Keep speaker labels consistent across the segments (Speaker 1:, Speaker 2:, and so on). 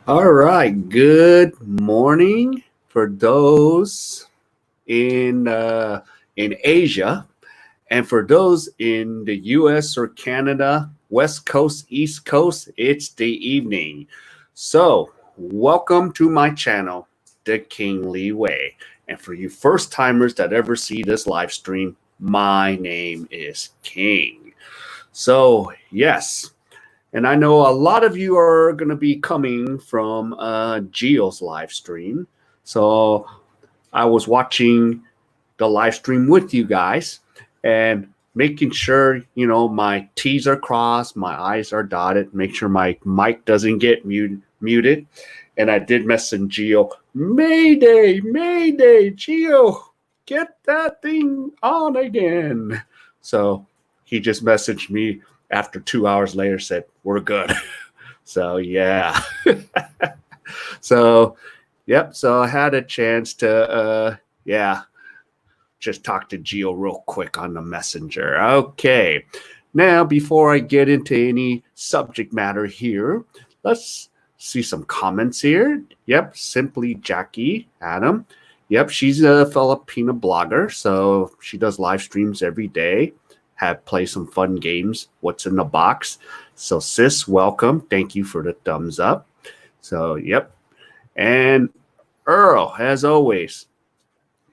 Speaker 1: All right. Good morning for those in in Asia, and for those in the U.S. or Canada, West Coast, East Coast. It's the evening. So, welcome to my channel, The King Lee Way. And for you first timers that ever see this live stream, my name is King. So, yes. And I know a lot of you are going to be coming from Geo's live stream. So I was watching the live stream with you guys and making sure, my T's are crossed, my I's are dotted, make sure my mic doesn't get muted. And I did message Geo, Mayday, Mayday, Geo, get that thing on again. So he just messaged me after 2 hours later, said, we're good. So, yeah. So, yep. So I had a chance to, just talk to Geo real quick on the messenger. Okay. Now, before I get into any subject matter here, let's see some comments here. Yep. Simply Jackie Adam. Yep. She's a Filipino blogger. So she does live streams every day, play some fun games. What's in the box? So, sis, welcome. Thank you for the thumbs up. So, yep. And Earl, as always,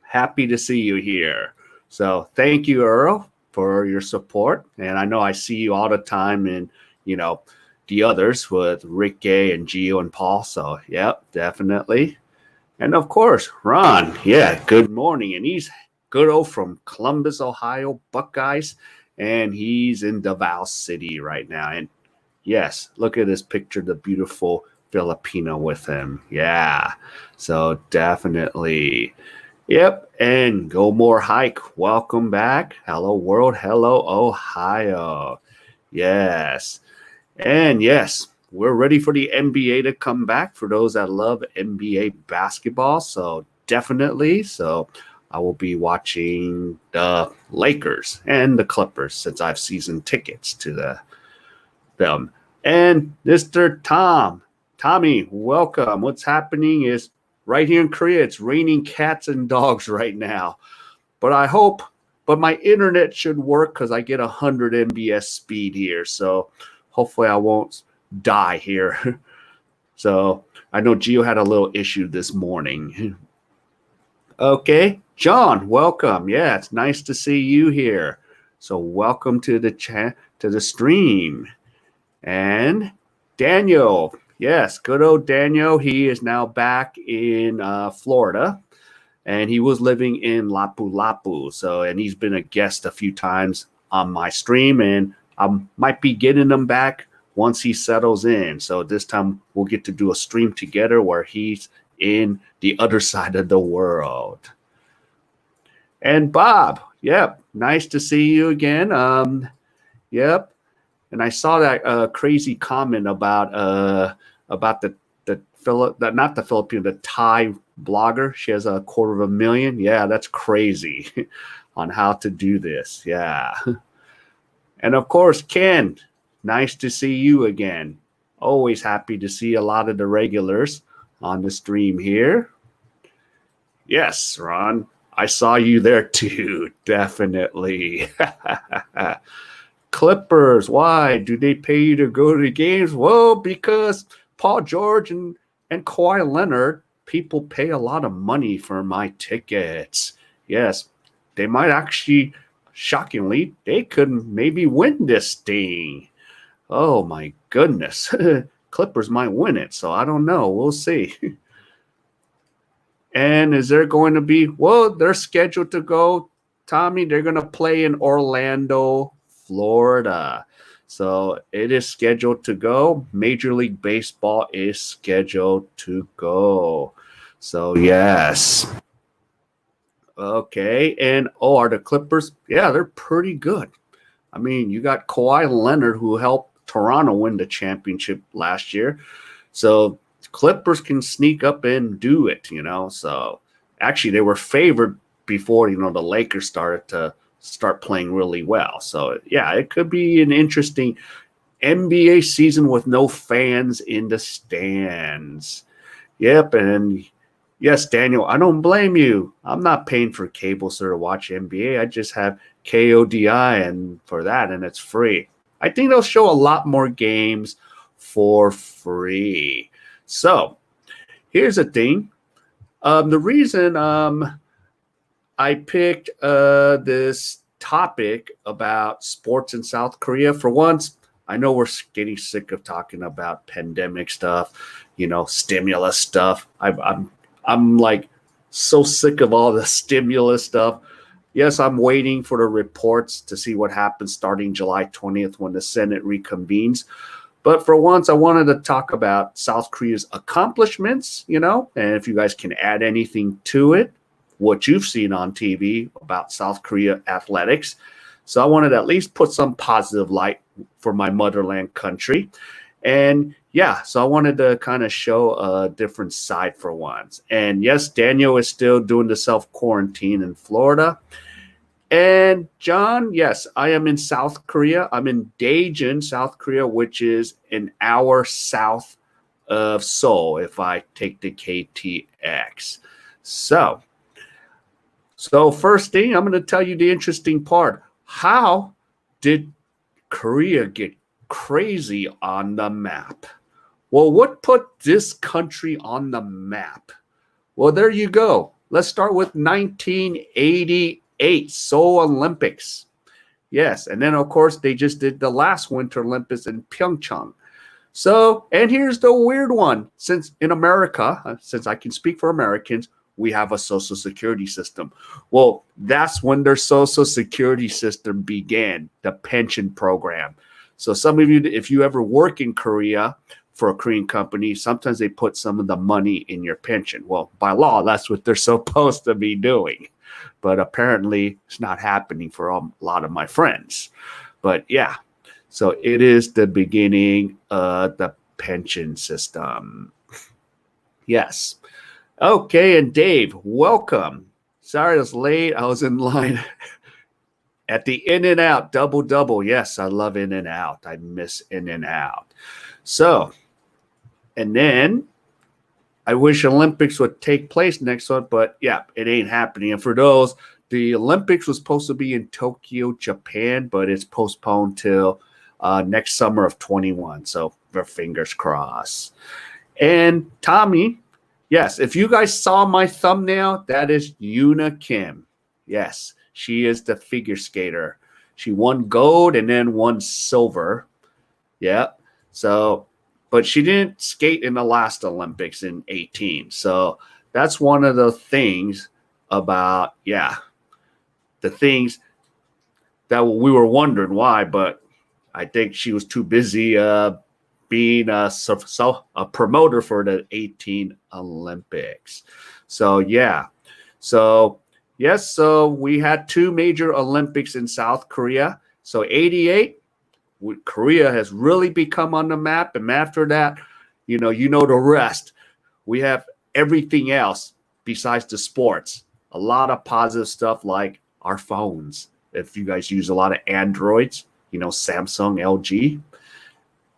Speaker 1: happy to see you here. So thank you, Earl, for your support. And I know I see you all the time in, the others with Rick Gay and Geo and Paul. So, yep, definitely. And of course, Ron. Yeah, good morning. And he's good old from Columbus, Ohio, Buckeyes. And he's in Davao City right now. And yes, look at this picture, the beautiful Filipino with him. Yeah. So definitely. Yep. And Go More Hike. Welcome back. Hello, world. Hello, Ohio. Yes. And yes, we're ready for the NBA to come back for those that love NBA basketball. So definitely. So I will be watching the Lakers and the Clippers since I have season tickets to them. And Mr. Tommy, welcome. What's happening is right here in Korea, it's raining cats and dogs right now. But my internet should work because I get 100 Mbps speed here. So hopefully I won't die here. So I know Gio had a little issue this morning. Okay, John, welcome. Yeah, it's nice to see you here. So welcome to the stream. And Daniel, yes, good old Daniel. He is now back in Florida, and he was living in Lapu-Lapu. So, and he's been a guest a few times on my stream, and I might be getting him back once he settles in. So this time we'll get to do a stream together where he's in the other side of the world. And Bob, yep, nice to see you again. Yep. And I saw that crazy comment about not the Filipino, the Thai blogger. She has 250,000. Yeah, that's crazy on how to do this. Yeah. And of course, Ken, nice to see you again. Always happy to see a lot of the regulars on the stream here. Yes, Ron, I saw you there too. Definitely. Clippers, why do they pay you to go to the games? Well, because Paul George and Kawhi Leonard, people pay a lot of money for my tickets. Yes, they might actually, shockingly, they could maybe win this thing. Oh my goodness. Clippers might win it, so I don't know. We'll see. And is there going to be, well, they're scheduled to go, Tommy, they're going to play in Orlando, Florida. So it is scheduled to go. Major League Baseball is scheduled to go. So, yes. Okay. And, are the Clippers? Yeah, they're pretty good. I mean, you got Kawhi Leonard, who helped Toronto win the championship last year. So Clippers can sneak up and do it, So actually, they were favored before, the Lakers started to start playing really well. So, yeah, it could be an interesting NBA season with no fans in the stands. Yep, and yes, Daniel, I don't blame you. I'm not paying for cable, sir, to watch NBA. I just have KODI and for that, and it's free. I think they'll show a lot more games for free. So here's the thing. The reason I picked this topic about sports in South Korea, for once, I know we're getting sick of talking about pandemic stuff, stimulus stuff. I'm like so sick of all the stimulus stuff. Yes, I'm waiting for the reports to see what happens starting July 20th when the Senate reconvenes. But for once, I wanted to talk about South Korea's accomplishments, and if you guys can add anything to it, what you've seen on TV about South Korea athletics. So I wanted to at least put some positive light for my motherland country. And yeah, so I wanted to kind of show a different side for once. And yes, Daniel is still doing the self-quarantine in Florida. And John, yes, I am in South Korea. I'm in Daejeon, South Korea, which is an hour south of Seoul if I take the KTX. So first thing, I'm going to tell you the interesting part. How did Korea get crazy on the map? Well, what put this country on the map? Well, there you go. Let's start with 1988 Seoul Olympics. Yes, and then, of course, they just did the last Winter Olympics in Pyeongchang. So, and here's the weird one. Since in America, since I can speak for Americans, we have a social security system. Well, that's when their social security system began, the pension program. So some of you, if you ever work in Korea for a Korean company, sometimes they put some of the money in your pension. Well, by law, that's what they're supposed to be doing. But apparently it's not happening for a lot of my friends. But yeah, so it is the beginning of the pension system. Yes. Okay, and Dave, welcome. Sorry I was late. I was in line at the In-N-Out double. Yes, I love In-N-Out. I miss In-N-Out. So, and then I wish Olympics would take place next month, but yeah, it ain't happening. And for those, the Olympics was supposed to be in Tokyo, Japan, but it's postponed till next summer of 21. So, our fingers crossed. And Tommy, yes, if you guys saw my thumbnail, that is Yuna Kim. Yes, she is the figure skater. She won gold and then won silver. Yeah. So, but she didn't skate in the last Olympics in 18. So that's one of the things about, the things that we were wondering why, but I think she was too busy being a promoter for the 18 Olympics. So, yeah. So, yes, so we had two major Olympics in South Korea. So, 88, Korea has really become on the map. And after that, you know the rest. We have everything else besides the sports. A lot of positive stuff like our phones. If you guys use a lot of Androids, Samsung, LG,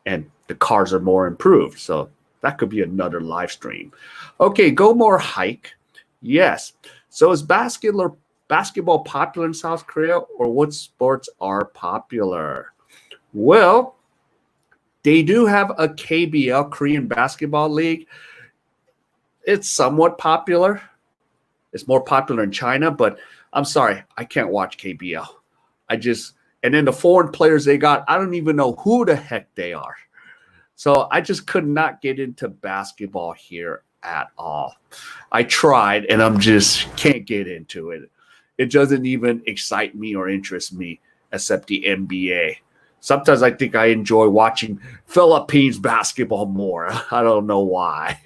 Speaker 1: and the cars are more improved. So that could be another live stream. Okay, go more hike. Yes. So is basketball popular in South Korea, or what sports are popular? Well, they do have a KBL, Korean Basketball League. It's somewhat popular. It's more popular in China, but I'm sorry, I can't watch KBL. And then the foreign players they got, I don't even know who the heck they are. So I just could not get into basketball here at all. I tried, and I'm just can't get into it. It doesn't even excite me or interest me, except the NBA. Sometimes I think I enjoy watching Philippines basketball more. I don't know why.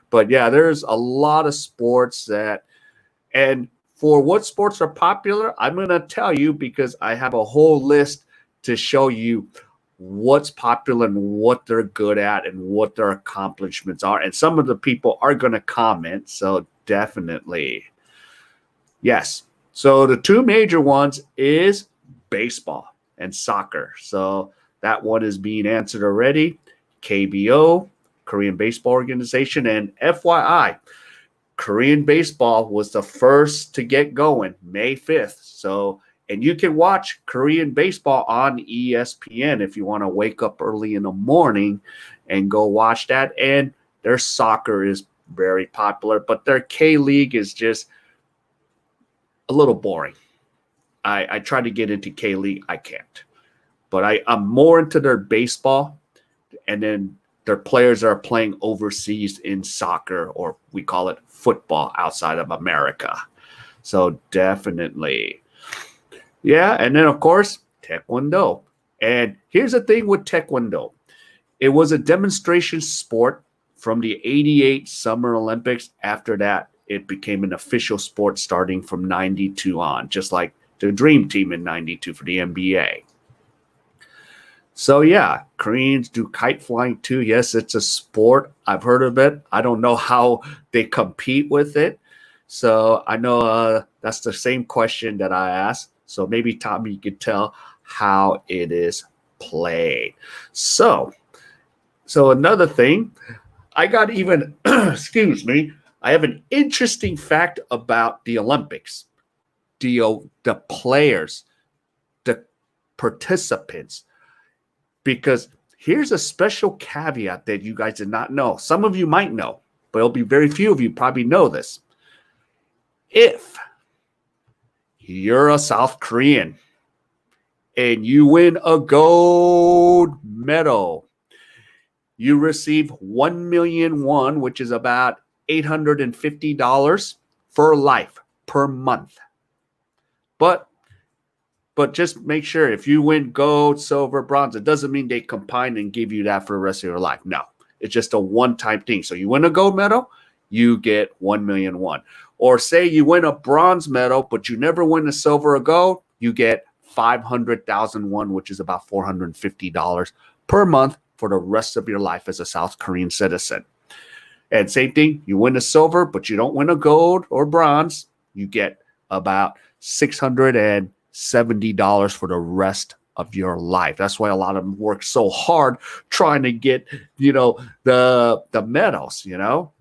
Speaker 1: But yeah, there's a lot of sports and for what sports are popular, I'm going to tell you because I have a whole list to show you what's popular and what they're good at and what their accomplishments are. And some of the people are going to comment, so definitely. Yes. So the two major ones is baseball and soccer. So that one is being answered already. KBO, Korean Baseball Organization, and FYI, Korean baseball was the first to get going May 5th. So, and you can watch Korean baseball on ESPN if you want to wake up early in the morning and go watch that. And their soccer is very popular, but their K League is just a little boring. I try to get into K League, I can't. But I'm more into their baseball, and then their players are playing overseas in soccer, or we call it football outside of America. So definitely. Yeah, and then of course, Taekwondo. And here's the thing with Taekwondo. It was a demonstration sport from the 88 Summer Olympics. After that, it became an official sport starting from 92 on, just like the Dream Team in 92 for the NBA. So yeah, Koreans do kite flying too. Yes, it's a sport. I've heard of it. I don't know how they compete with it. So I know that's the same question that I asked. So maybe Tommy could tell how it is played. So another thing, I got even, excuse me, I have an interesting fact about the Olympics. The players, the participants, because here's a special caveat that you guys did not know. Some of you might know, but it'll be very few of you probably know this. If you're a South Korean and you win a gold medal, you receive 1 million won, which is about $850 for life per month. But just make sure if you win gold, silver, bronze, it doesn't mean they combine and give you that for the rest of your life. No, it's just a one-time thing. So you win a gold medal, you get 1 million won. Or say you win a bronze medal, but you never win a silver or gold, you get 500,000 won, which is about $450 per month for the rest of your life as a South Korean citizen. And same thing, you win a silver, but you don't win a gold or bronze, you get about $670 for the rest of your life. That's why a lot of them work so hard trying to get, the medals,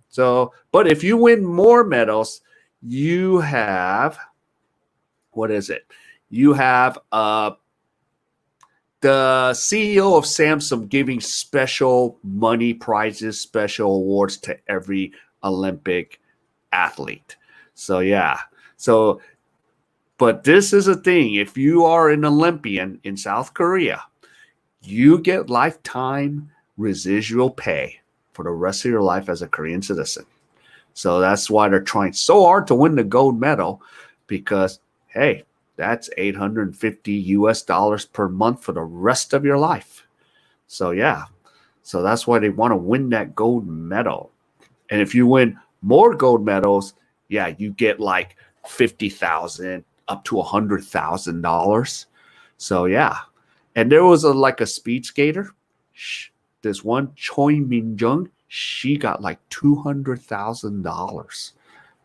Speaker 1: So, but if you win more medals, you have, what is it? You have the CEO of Samsung giving special money prizes, special awards to every Olympic athlete. So, yeah. So, but this is a thing. If you are an Olympian in South Korea, you get lifetime residual pay for the rest of your life as a Korean citizen. So that's why they're trying so hard to win the gold medal, because, hey, that's $850 per month for the rest of your life. So, yeah. So that's why they want to win that gold medal. And if you win more gold medals, yeah, you get like 50,000 up to $100,000. So, yeah. And there was a speed skater. This one, Choi Min-jung, she got like $200,000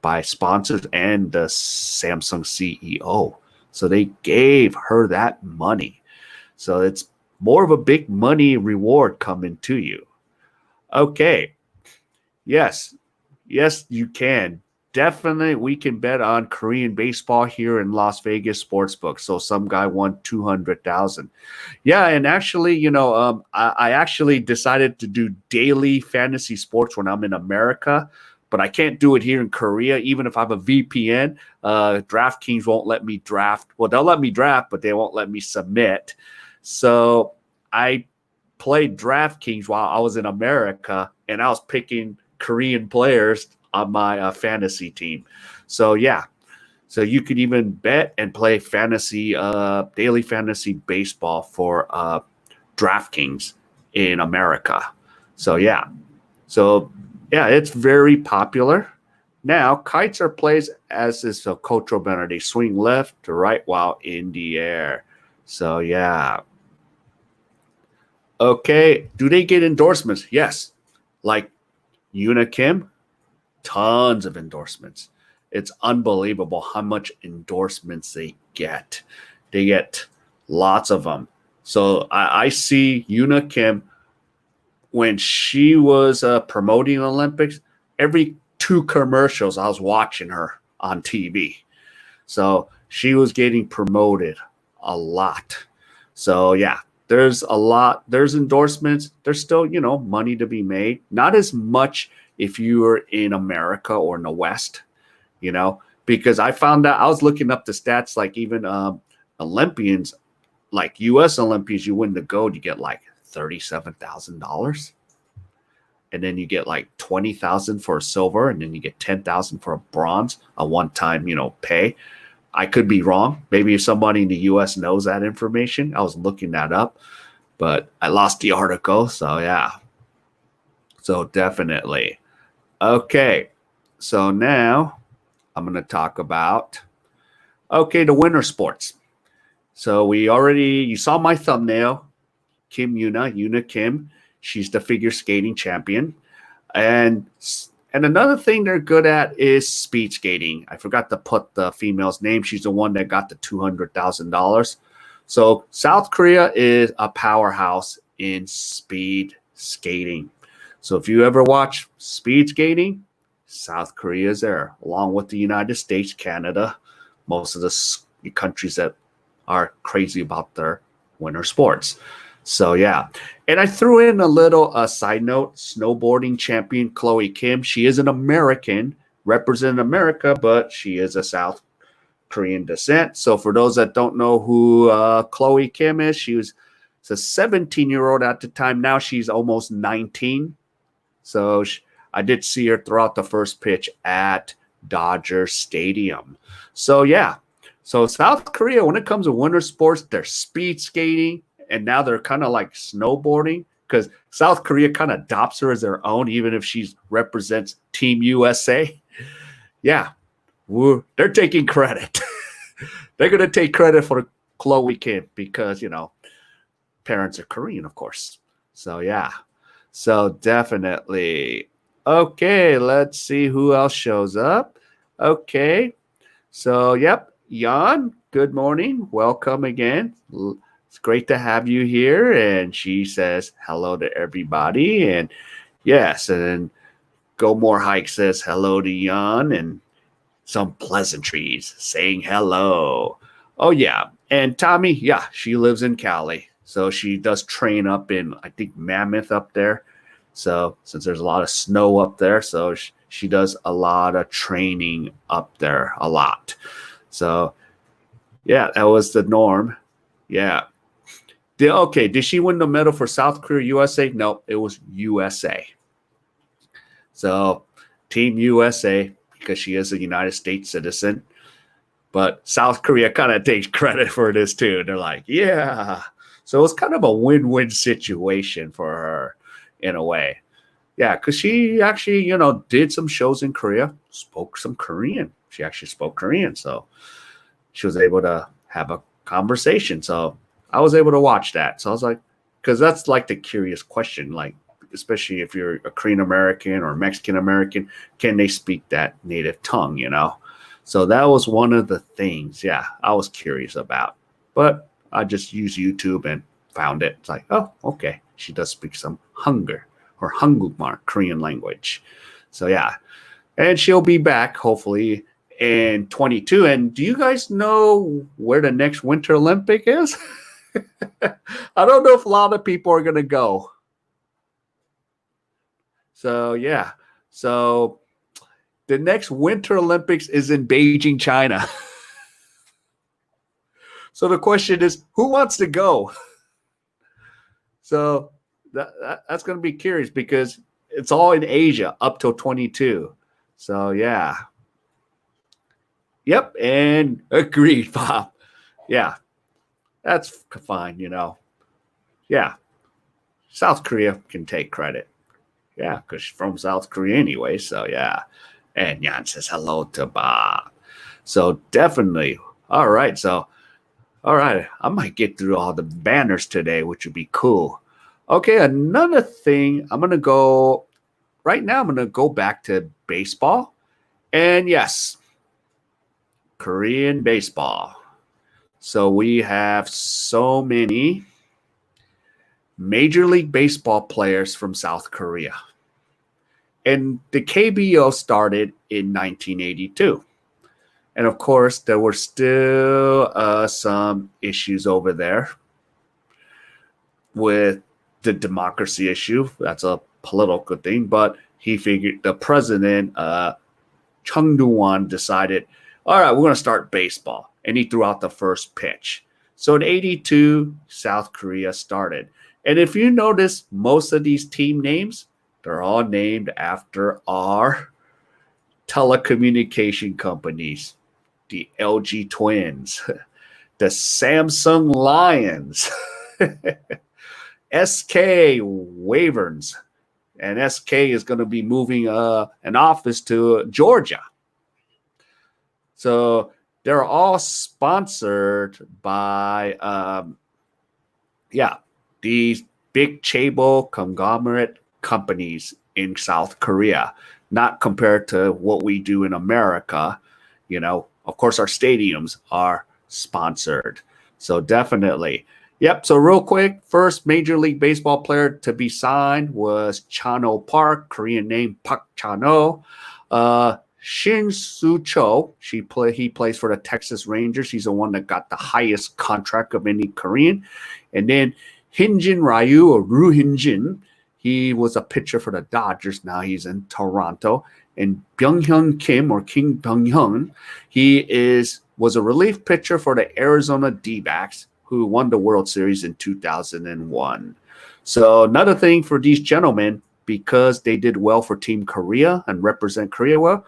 Speaker 1: by sponsors and the Samsung CEO. So they gave her that money. So it's more of a big money reward coming to you. Okay. Yes, you can. Definitely, we can bet on Korean baseball here in Las Vegas Sportsbook. So some guy won 200,000. Yeah, and actually, I actually decided to do daily fantasy sports when I'm in America, but I can't do it here in Korea. Even if I have a VPN, DraftKings won't let me draft. Well, they'll let me draft, but they won't let me submit. So I played DraftKings while I was in America, and I was picking Korean players on my fantasy team. So, yeah. So you could even bet and play fantasy, daily fantasy baseball for DraftKings in America. So, yeah. So, yeah, it's very popular. Now, kites are played as is a cultural manner. They swing left to right while in the air. So, yeah. Okay. Do they get endorsements? Yes. Like Yuna Kim, tons of endorsements. It's unbelievable how much endorsements they get. They get lots of them. So I see Yuna Kim when she was promoting the Olympics. Every 2 commercials, I was watching her on TV. So she was getting promoted a lot. So yeah, there's a lot. There's endorsements. There's still, money to be made. Not as much if you are in America or in the West, because I found out, I was looking up the stats, like even Olympians, like U.S. Olympians, you win the gold, you get like $37,000. And then you get like 20,000 for a silver, and then you get 10,000 for a bronze, a one-time, pay. I could be wrong. Maybe if somebody in the U.S. knows that information. I was looking that up, but I lost the article. So yeah. So definitely. Okay. So now I'm going to talk about, the winter sports. So you saw my thumbnail, Yuna Kim. She's the figure skating champion. And another thing they're good at is speed skating. I forgot to put the female's name. She's the one that got the $200,000. So South Korea is a powerhouse in speed skating. So if you ever watch speed skating, South Korea is there, along with the United States, Canada, most of the countries that are crazy about their winter sports. So yeah, and I threw in a little side note. Snowboarding champion K.A.E. Kim. She is an American, representing America, but she is a South Korean descent. So for those that don't know who K.A.E. Kim is, she was a 17-year-old at the time. Now she's almost 19. So I did see her throw out the first pitch at Dodger Stadium. So yeah, so South Korea, when it comes to winter sports, they're speed skating. And now they're kind of like snowboarding, because South Korea kind of adopts her as their own, even if she represents Team USA. Yeah, they're taking credit. They're going to take credit for K.A.E. Kim because, parents are Korean, of course. So, yeah. So, definitely. Okay, let's see who else shows up. Okay. So, yep. Jan, good morning. Welcome again. It's great to have you here. And she says hello to everybody. And yes, and then Go More Hike says hello to Jan, and some pleasantries saying hello. Oh, yeah. And Tommy, yeah, she lives in Cali. So she does train up in, I think, Mammoth up there. So since there's a lot of snow up there, so she does a lot of training up there, a lot. So, yeah, that was the norm. Yeah. Did she win the medal for South Korea, USA? No, it was USA. So Team USA, because she is a United States citizen. But South Korea kind of takes credit for this too. They're like, yeah. So it's kind of a win-win situation for her in a way. Yeah, because she actually, did some shows in Korea, spoke some Korean. She actually spoke Korean. So she was able to have a conversation. So I was able to watch that. So I was like, because that's like the curious question, like, especially if you're a Korean American or Mexican American, can they speak that native tongue, So that was one of the things, yeah, I was curious about. But I just used YouTube and found it. It's like, oh, okay, she does speak some Hangul or Hangukmar, Korean language. So yeah, and she'll be back hopefully in 22. And do you guys know where the next Winter Olympic is? I don't know if a lot of people are going to go. So, yeah. So, the next Winter Olympics is in Beijing, China. So, the question is, who wants to go? So, that's going to be curious because it's all in Asia up till 22. So, yeah. Yep. And agreed, Bob. Yeah. That's fine, Yeah. South Korea can take credit. Yeah, because she's from South Korea anyway. So, yeah. And Jan says hello to Bob. So, definitely. All right. So, all right. I might get through all the banners today, which would be cool. Okay. Another thing, right now, I'm going to go back to baseball. And yes, Korean baseball. So, we have so many Major League Baseball players from South Korea. And the KBO started in 1982. And of course, there were still some issues over there with the democracy issue. That's a political thing. But he figured the president, Chung Do-won, decided, all right, we're going to start baseball. And he threw out the first pitch. So in 82, South Korea started. And if you notice, most of these team names, they're all named after our telecommunication companies. The LG Twins, the Samsung Lions, SK Wyverns, and SK is going to be moving an office to Georgia. So they're all sponsored by, these big chaebol conglomerate companies in South Korea, not compared to what we do in America. Of course, our stadiums are sponsored. So definitely. Yep. So real quick, first Major League Baseball player to be signed was Chano Park, Korean name Park Chano. Shin Soo-cho, he plays for the Texas Rangers. He's the one that got the highest contract of any Korean. And then Hyun-jin Ryu, or Ru Hyun-jin, he was a pitcher for the Dodgers. Now he's in Toronto. And Byung-hyun Kim, or King Byung-hyun, he was a relief pitcher for the Arizona D-backs, who won the World Series in 2001. So another thing for these gentlemen, because they did well for Team Korea and represent Korea well,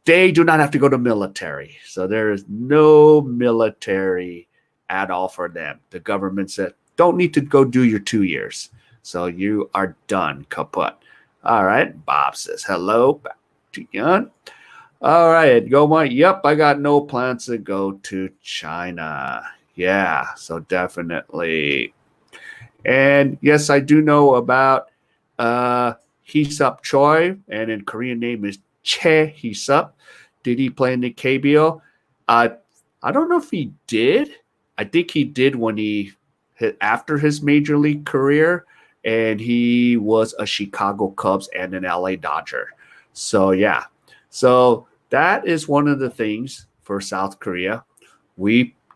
Speaker 1: they do not have to go to military. So there is no military at all for them. The government said, don't need to go do your 2 years. So you are done, kaput. All right, Bob says hello back to Yun. All right, go Mike. Yep, I got no plans to go to China. Yeah, so definitely. And yes, I do know about Hee-sup Choi, and in Korean name is Che Hee-sup. Did he play in the KBO? I don't know if he did. I think he did when he hit after his major league career, and he was a Chicago Cubs and an LA Dodger. So yeah, so that is one of the things for South Korea.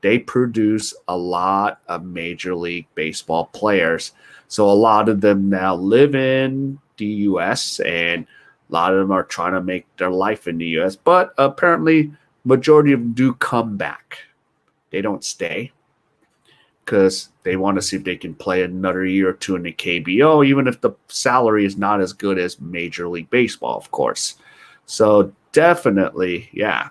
Speaker 1: They produce a lot of Major League Baseball players. So a lot of them now live in the U.S. and a lot of them are trying to make their life in the U.S. But apparently, majority of them do come back. They don't stay because they want to see if they can play another year or two in the KBO, even if the salary is not as good as Major League Baseball, of course. So definitely, yeah,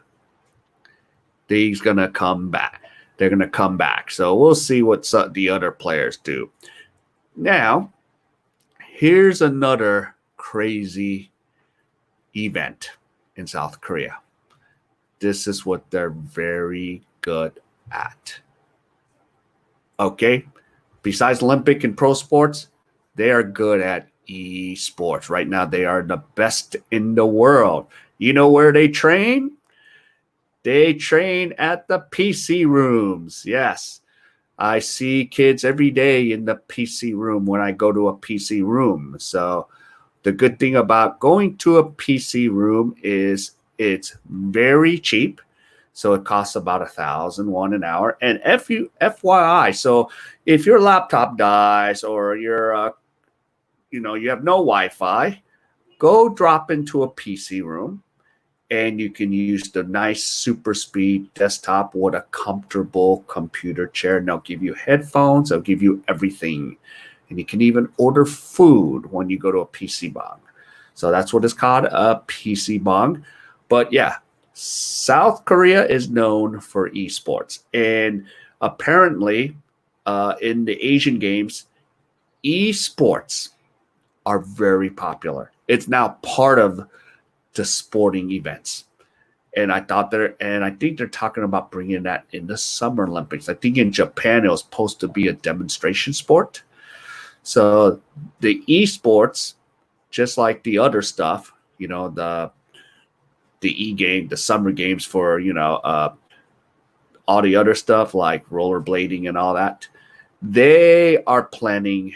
Speaker 1: he's going to come back. They're going to come back. So we'll see what the other players do. Now, here's another crazy event in South Korea. This is what they're very good at. Okay? Besides Olympic and pro sports, they are good at esports. Right now, they are the best in the world. You know where they train? They train at the PC rooms. Yes. I see kids every day in the PC room when I go to a PC room. So the good thing about going to a PC room is it's very cheap. So it costs about $1,001 an hour. And FYI, so if your laptop dies or you're, you have no Wi-Fi, go drop into a PC room. And you can use the nice super speed desktop with a comfortable computer chair. And they'll give you headphones. They'll give you everything. And you can even order food when you go to a PC bang. So that's what it's called, a PC bang. But yeah, South Korea is known for esports. And apparently in the Asian games, esports are very popular. It's now part of the sporting events. And I think they're talking about bringing that in the Summer Olympics. I think in Japan, it was supposed to be a demonstration sport. So the esports, just like the other stuff, the e-game, the summer games for, all the other stuff like rollerblading and all that, they are planning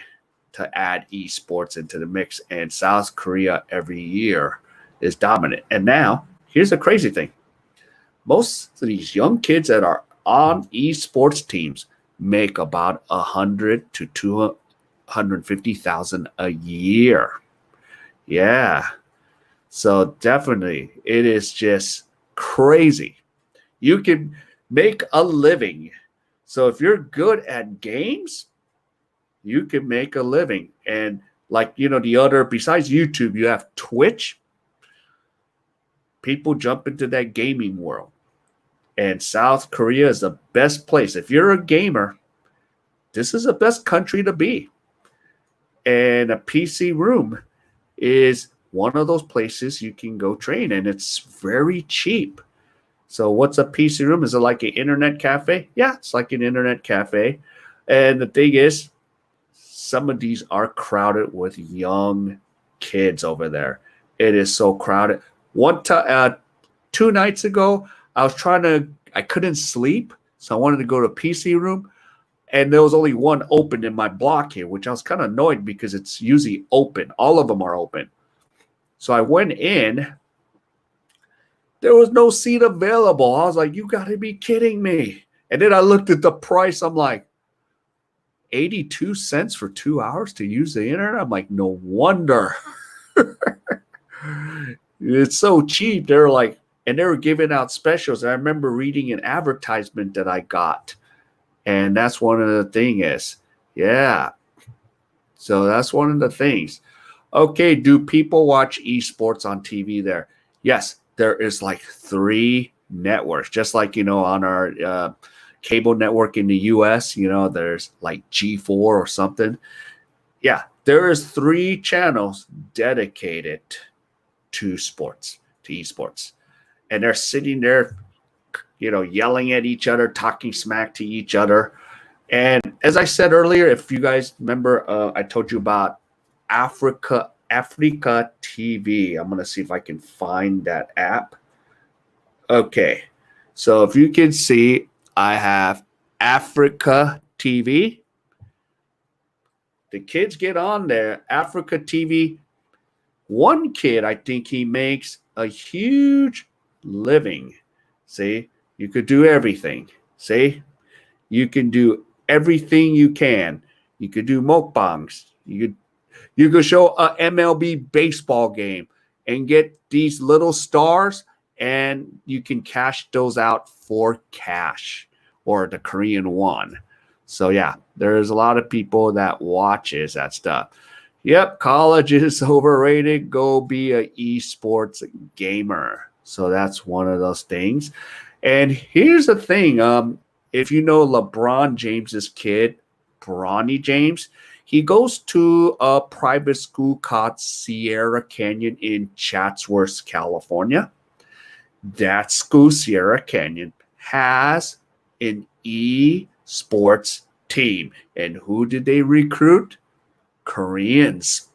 Speaker 1: to add esports into the mix, and South Korea every year is dominant. And now, here's the crazy thing. Most of these young kids that are on esports teams make about 100 to 250,000 a year. Yeah. So definitely, it is just crazy. You can make a living. So if you're good at games, you can make a living. And like, the other, besides YouTube, you have Twitch. People jump into that gaming world. And South Korea is the best place. If you're a gamer, this is the best country to be. And a PC room is one of those places you can go train, and it's very cheap. So what's a PC room? Is it like an internet cafe? Yeah, it's like an internet cafe. And the thing is, some of these are crowded with young kids over there. It is so crowded. 2 nights ago, I couldn't sleep, so I wanted to go to PC room, and there was only one open in my block here, which I was kind of annoyed because it's usually open. All of them are open. So I went in. There was no seat available. I was like, you got to be kidding me. And then I looked at the price. I'm like, 82 cents for 2 hours to use the internet? I'm like, no wonder. It's so cheap. They're like, and they were giving out specials. I remember reading an advertisement that I got. And that's one of the things. Yeah. So that's one of the things. Okay, do people watch esports on TV there? Yes, there is like 3 networks. Just like, on our cable network in the US, there's like G4 or something. Yeah, there is 3 channels dedicated to sports, to esports. And they're sitting there, yelling at each other, talking smack to each other. And as I said earlier, if you guys remember, I told you about Africa TV. I'm going to see if I can find that app. Okay. So if you can see, I have Africa TV. The kids get on there. Africa TV. One kid, I think he makes a huge living. See, you could do everything. See, you can do everything you can. You could do mukbangs. You could show a MLB baseball game and get these little stars, and you can cash those out for cash or the Korean won. So yeah, there's a lot of people that watches that stuff. Yep, college is overrated. Go be an esports gamer. So that's one of those things. And here's the thing. If you know LeBron James's kid, Bronny James, he goes to a private school called Sierra Canyon in Chatsworth, California. That school, Sierra Canyon, has an esports team. And who did they recruit? Koreans.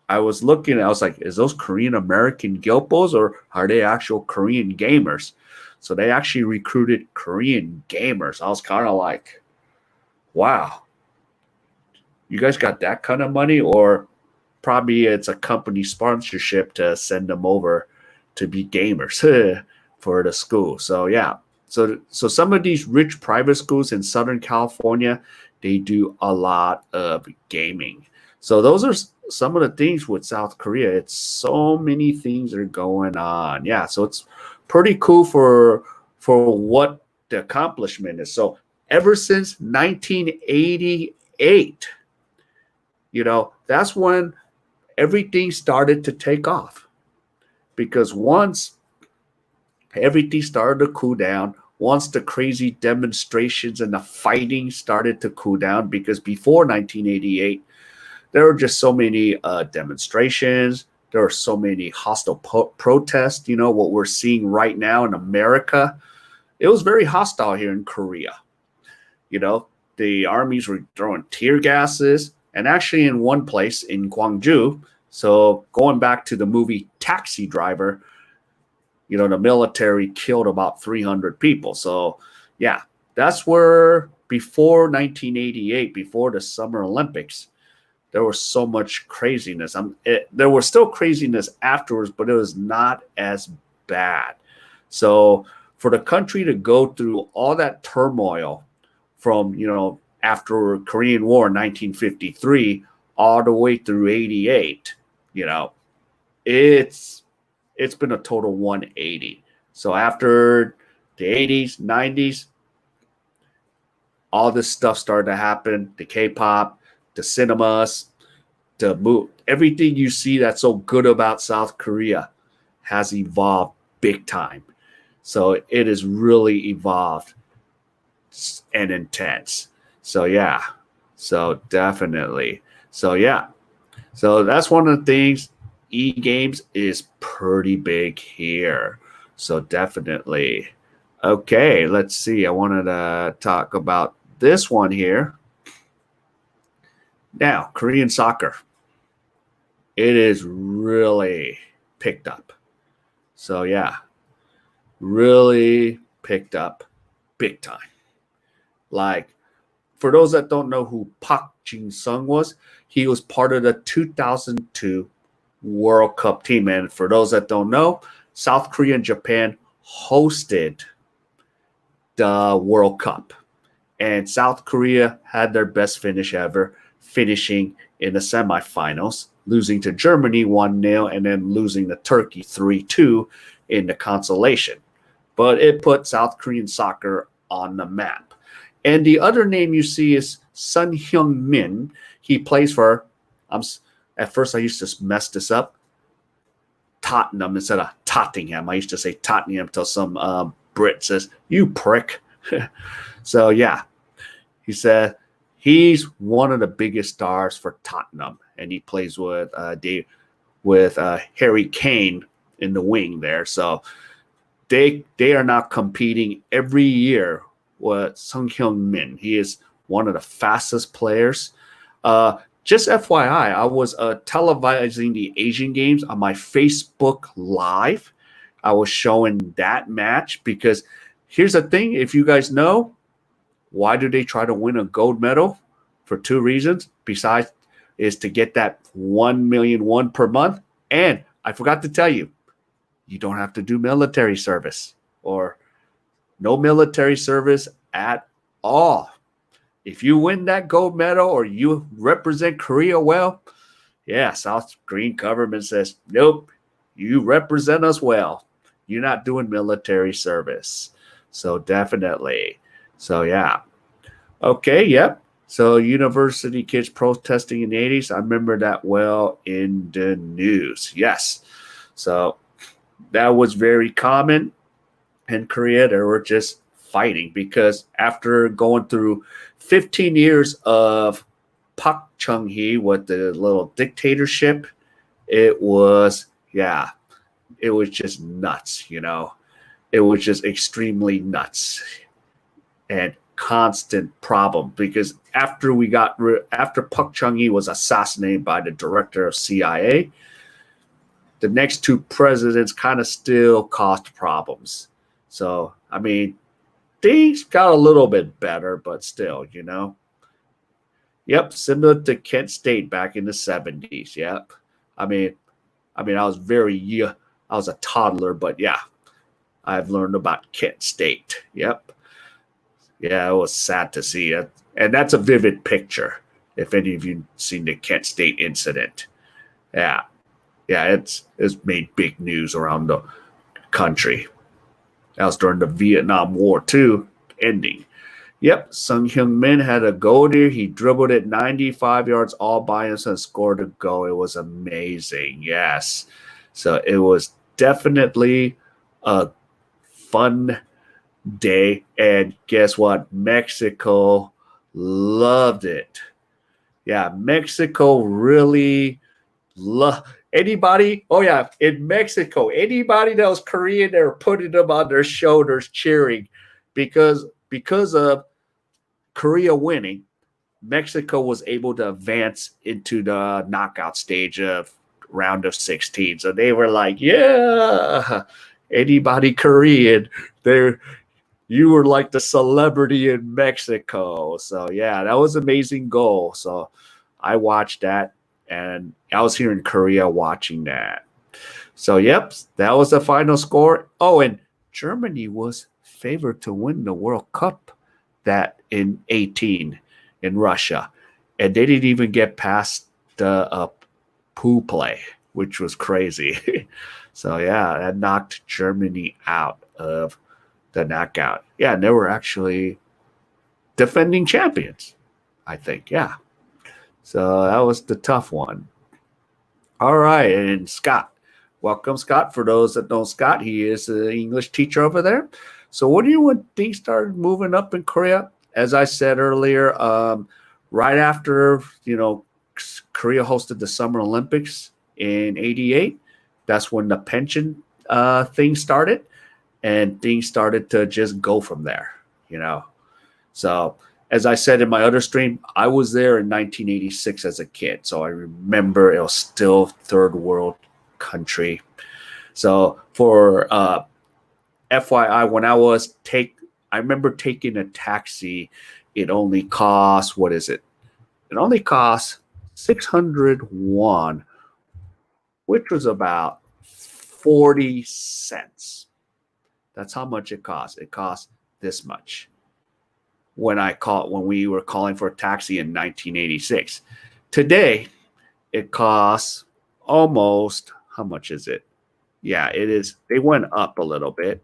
Speaker 1: I was looking, I was like, is those Korean American Gilpos or are they actual Korean gamers? So they actually recruited Korean gamers. I was kind of like, wow, you guys got that kind of money? Or probably it's a company sponsorship to send them over to be gamers for the school. So yeah. So some of these rich private schools in Southern California, they do a lot of gaming. So those are some of the things with South Korea. It's so many things are going on. Yeah, so it's pretty cool for what the accomplishment is. So ever since 1988, that's when everything started to take off. Because once everything started to cool down, once the crazy demonstrations and the fighting started to cool down, because before 1988, there were just so many demonstrations. There are so many hostile protests. What we're seeing right now in America, it was very hostile here in Korea. The armies were throwing tear gases, and actually in one place in Gwangju. So going back to the movie Taxi Driver, the military killed about 300 people. So yeah, that's where before 1988, before the Summer Olympics, there was so much craziness. There was still craziness afterwards, but it was not as bad. So for the country to go through all that turmoil from, after Korean War 1953 all the way through 88, it's been a total 180. So after the 80s, 90s, all this stuff started to happen. The K-pop, the cinemas, the move, everything you see that's so good about South Korea has evolved big time. So it has really evolved and intense. So yeah, so definitely. So yeah, so that's one of the things. E-games is pretty big here. So definitely. Okay, let's see. I wanted to talk about this one here. Now, Korean soccer. It is really picked up. So yeah, really picked up big time. Like, for those that don't know who Park Jin-sung was, he was part of the 2002 World Cup team. And for those that don't know, South Korea and Japan hosted the World Cup. And South Korea had their best finish ever, finishing in the semifinals, losing to Germany 1-0 and then losing to Turkey 3-2 in the consolation. But it put South Korean soccer on the map. And the other name you see is Sun Hyung-min. He plays for, at first I used to mess this up, Tottenham instead of Tottenham. I used to say Tottenham until some Brit says, "You prick." So yeah, he said he's one of the biggest stars for Tottenham, and he plays with Harry Kane in the wing there. So they are now competing every year with Sung Hyung-min. He is one of the fastest players. Just FYI, I was televising the Asian games on my Facebook Live. I was showing that match because here's the thing. If you guys know, why do they try to win a gold medal? For two reasons. Besides, is to get that 1 million won per month. And I forgot to tell you, you don't have to do military service or no military service at all. If you win that gold medal or you represent Korea well, yeah, South Korean government says, nope, you represent us well. You're not doing military service. So definitely. So yeah. Okay, yep. So university kids protesting in the 80s. I remember that well in the news. Yes. So that was very common in Korea. They were just fighting because after going through 15 years of Park Chung-hee with the little dictatorship, it was just nuts, It was just extremely nuts and constant problem because after Park Chung-hee was assassinated by the director of CIA, the next two presidents kind of still caused problems. So, I mean, things got a little bit better, but still, Yep, similar to Kent State back in the 70s. Yep. I mean, I was I was a toddler, but yeah, I've learned about Kent State. Yep. Yeah, it was sad to see it. And that's a vivid picture, if any of you seen the Kent State incident. Yeah. Yeah, it's made big news around the country. That was during the Vietnam War, too, ending. Yep, Sung Hyung-min had a goal there. He dribbled it 95 yards all by himself and scored a goal. It was amazing, yes. So it was definitely a fun day. And guess what? Mexico loved it. Yeah, Mexico really loved anybody. Oh, yeah, in Mexico, anybody that was Korean, they were putting them on their shoulders cheering because of Korea winning, Mexico was able to advance into the knockout stage of round of 16. So they were like, yeah, anybody Korean, you were like the celebrity in Mexico. So yeah, that was an amazing goal. So I watched that, and I was here in Korea watching that. So, yep, that was the final score. Oh, and Germany was favored to win the World Cup that in 18 in Russia. And they didn't even get past the pool play, which was crazy. So, yeah, that knocked Germany out of the knockout. Yeah, and they were actually defending champions, I think. Yeah. So that was the tough one. All right, and Scott. Welcome, Scott. For those that know Scott, he is an English teacher over there. So, what do you when things started moving up in Korea? As I said earlier, right after Korea hosted the Summer Olympics in '88, that's when the pension thing started, and things started to just go from there. You know, so as I said in my other stream, I was there in 1986 as a kid, so I remember it was still third world country. So for FYI, when I remember taking a taxi. It only cost, what is it? It only cost 600 won, which was about 40 cents. That's how much it cost. It cost this much when we were calling for a taxi in 1986. Today, it costs almost, how much is it? Yeah, it is. They went up a little bit.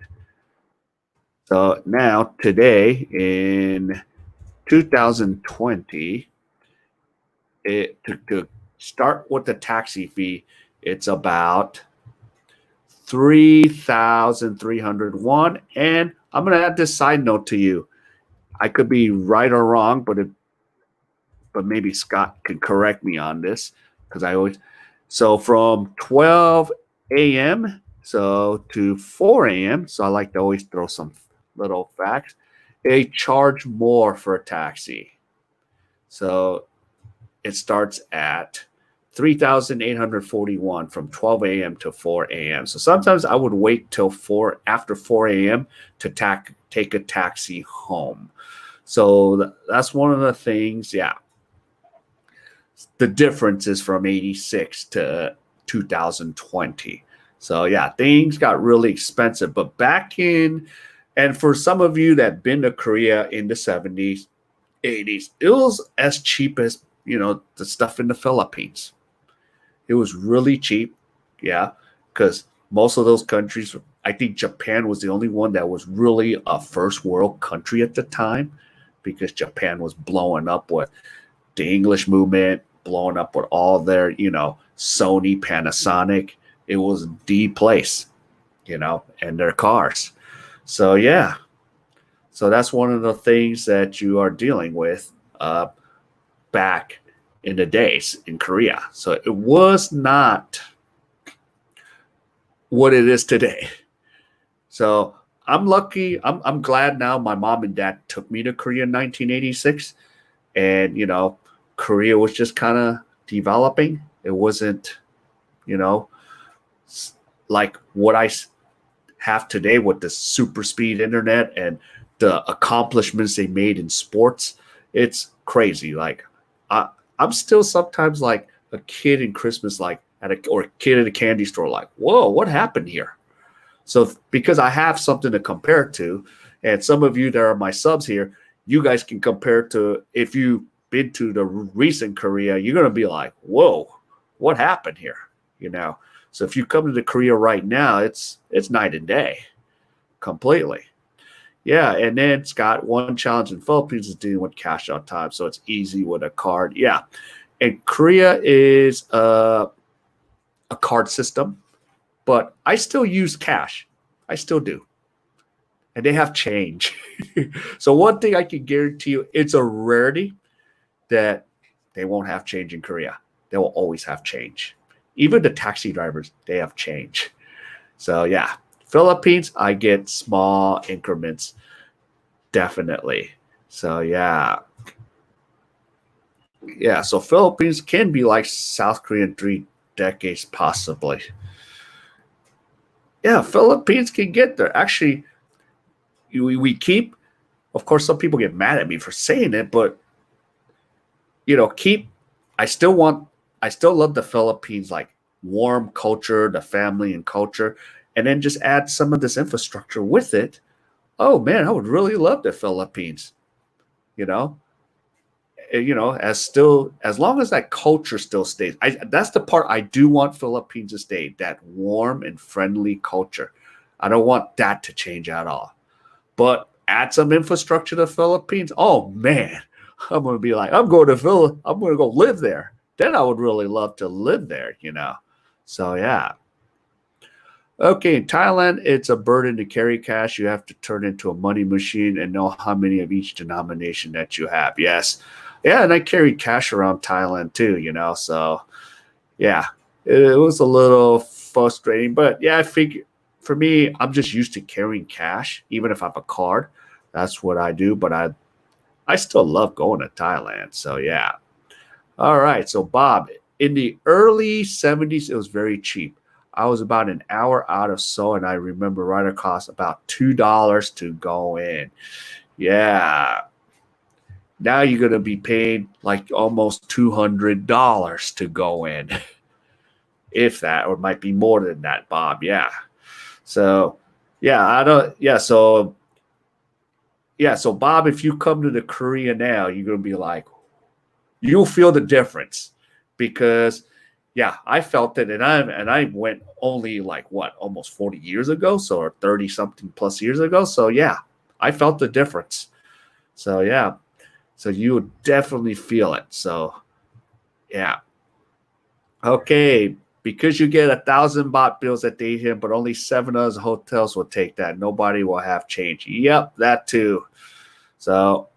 Speaker 1: So now, today in 2020, to start with the taxi fee, it's about 3,301. And I'm going to add this side note to you. I could be right or wrong, but maybe Scott can correct me on this because I always. So from 12 a.m. to 4 a.m. So I like to always throw some little facts. They charge more for a taxi. So it starts at 3,841 from 12 a.m. to 4 a.m. So sometimes I would wait till after 4 a.m. to take a taxi home. So that's one of the things. Yeah, the difference is from 86 to 2020. So yeah, things got really expensive. But and for some of you that been to Korea in the 70s, 80s, it was as cheap as, the stuff in the Philippines. It was really cheap. Yeah. Because most of those countries, I think Japan was the only one that was really a first world country at the time, because Japan was blowing up with the English movement, blowing up with all their, Sony, Panasonic. It was the place, and their cars. So, yeah. So that's one of the things that you are dealing with back in the days in Korea. So it was not what it is today. So I'm lucky. I'm glad now my mom and dad took me to Korea in 1986. And, Korea was just kind of developing. It wasn't, like what I have today with the super speed internet and the accomplishments they made in sports. It's crazy. Like I'm still sometimes like a kid in Christmas, or a kid at a candy store, like, whoa, what happened here? So because I have something to compare to, and some of you that are my subs here, you guys can compare to, if you've been to the recent Korea, you're going to be like, whoa, what happened here? So if you come to the Korea right now, it's night and day completely. Yeah, and then Scott, one challenge in Philippines is dealing with cash on time, so it's easy with a card. Yeah, and Korea is a card system, but I still use cash. I still do, and they have change. So one thing I can guarantee you, it's a rarity that they won't have change in Korea. They will always have change. Even the taxi drivers, they have change. So yeah, Philippines, I get small increments, definitely. So yeah. Yeah, so Philippines can be like South Korea in 3 decades, possibly. Yeah, Philippines can get there. Actually, we keep, of course, some people get mad at me for saying it, but, keep I still want, I still love the Philippines, like warm culture, the family and culture, and then just add some of this infrastructure with it. Oh man, I would really love the Philippines. You know, as still as long as that culture still stays. That's the part I do want Philippines to stay. That warm and friendly culture. I don't want that to change at all. But add some infrastructure to the Philippines. Oh man, I'm gonna be like, I'm gonna go live there. Then I would really love to live there. So yeah. Okay, in Thailand, it's a burden to carry cash. You have to turn into a money machine and know how many of each denomination that you have. Yes. Yeah, and I carried cash around Thailand too. So yeah, it was a little frustrating. But yeah, I figure for me, I'm just used to carrying cash, even if I have a card. That's what I do. But I still love going to Thailand. So yeah. All right. So, Bob, in the early 70s, it was very cheap. I was about an hour out of Seoul, and I remember right across about $2 to go in. Yeah. Now you're going to be paying like almost $200 to go in, if that, or it might be more than that, Bob. Yeah. So, yeah, I don't, yeah. So Bob, if you come to the Korea now, you're going to be like, you'll feel the difference because yeah, I felt it, and I went only like what, almost 40 years ago, so or 30 something plus years ago. So yeah, I felt the difference. So yeah, so you would definitely feel it. So yeah, okay, because you get 1,000 baht bills at the ATM, but only 7 other hotels will take that. Nobody will have change. Yep, that too. So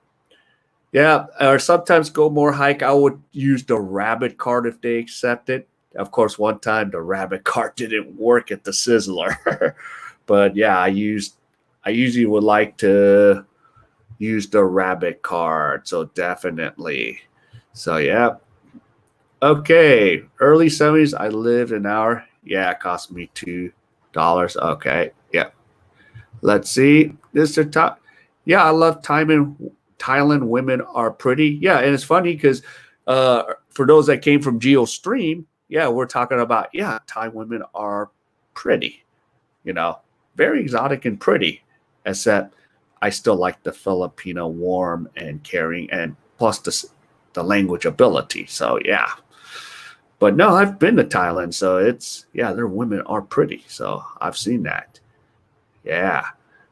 Speaker 1: yeah, or sometimes go more hike. I would use the rabbit card if they accept it. Of course, one time the rabbit card didn't work at the Sizzler, but yeah, I usually would like to use the rabbit card. So definitely. So yeah. Okay. Early 70s, I lived an hour. Yeah, it cost me $2. Okay. Yeah. Let's see. This is top. Yeah, I love Thailand women are pretty. Yeah, and it's funny because for those that came from GeoStream, yeah, we're talking about, yeah, Thai women are pretty, you know, very exotic and pretty, except I still like the Filipino warm and caring, and plus the language ability. So yeah. But no, I've been to Thailand, so yeah, their women are pretty. So I've seen that. Yeah.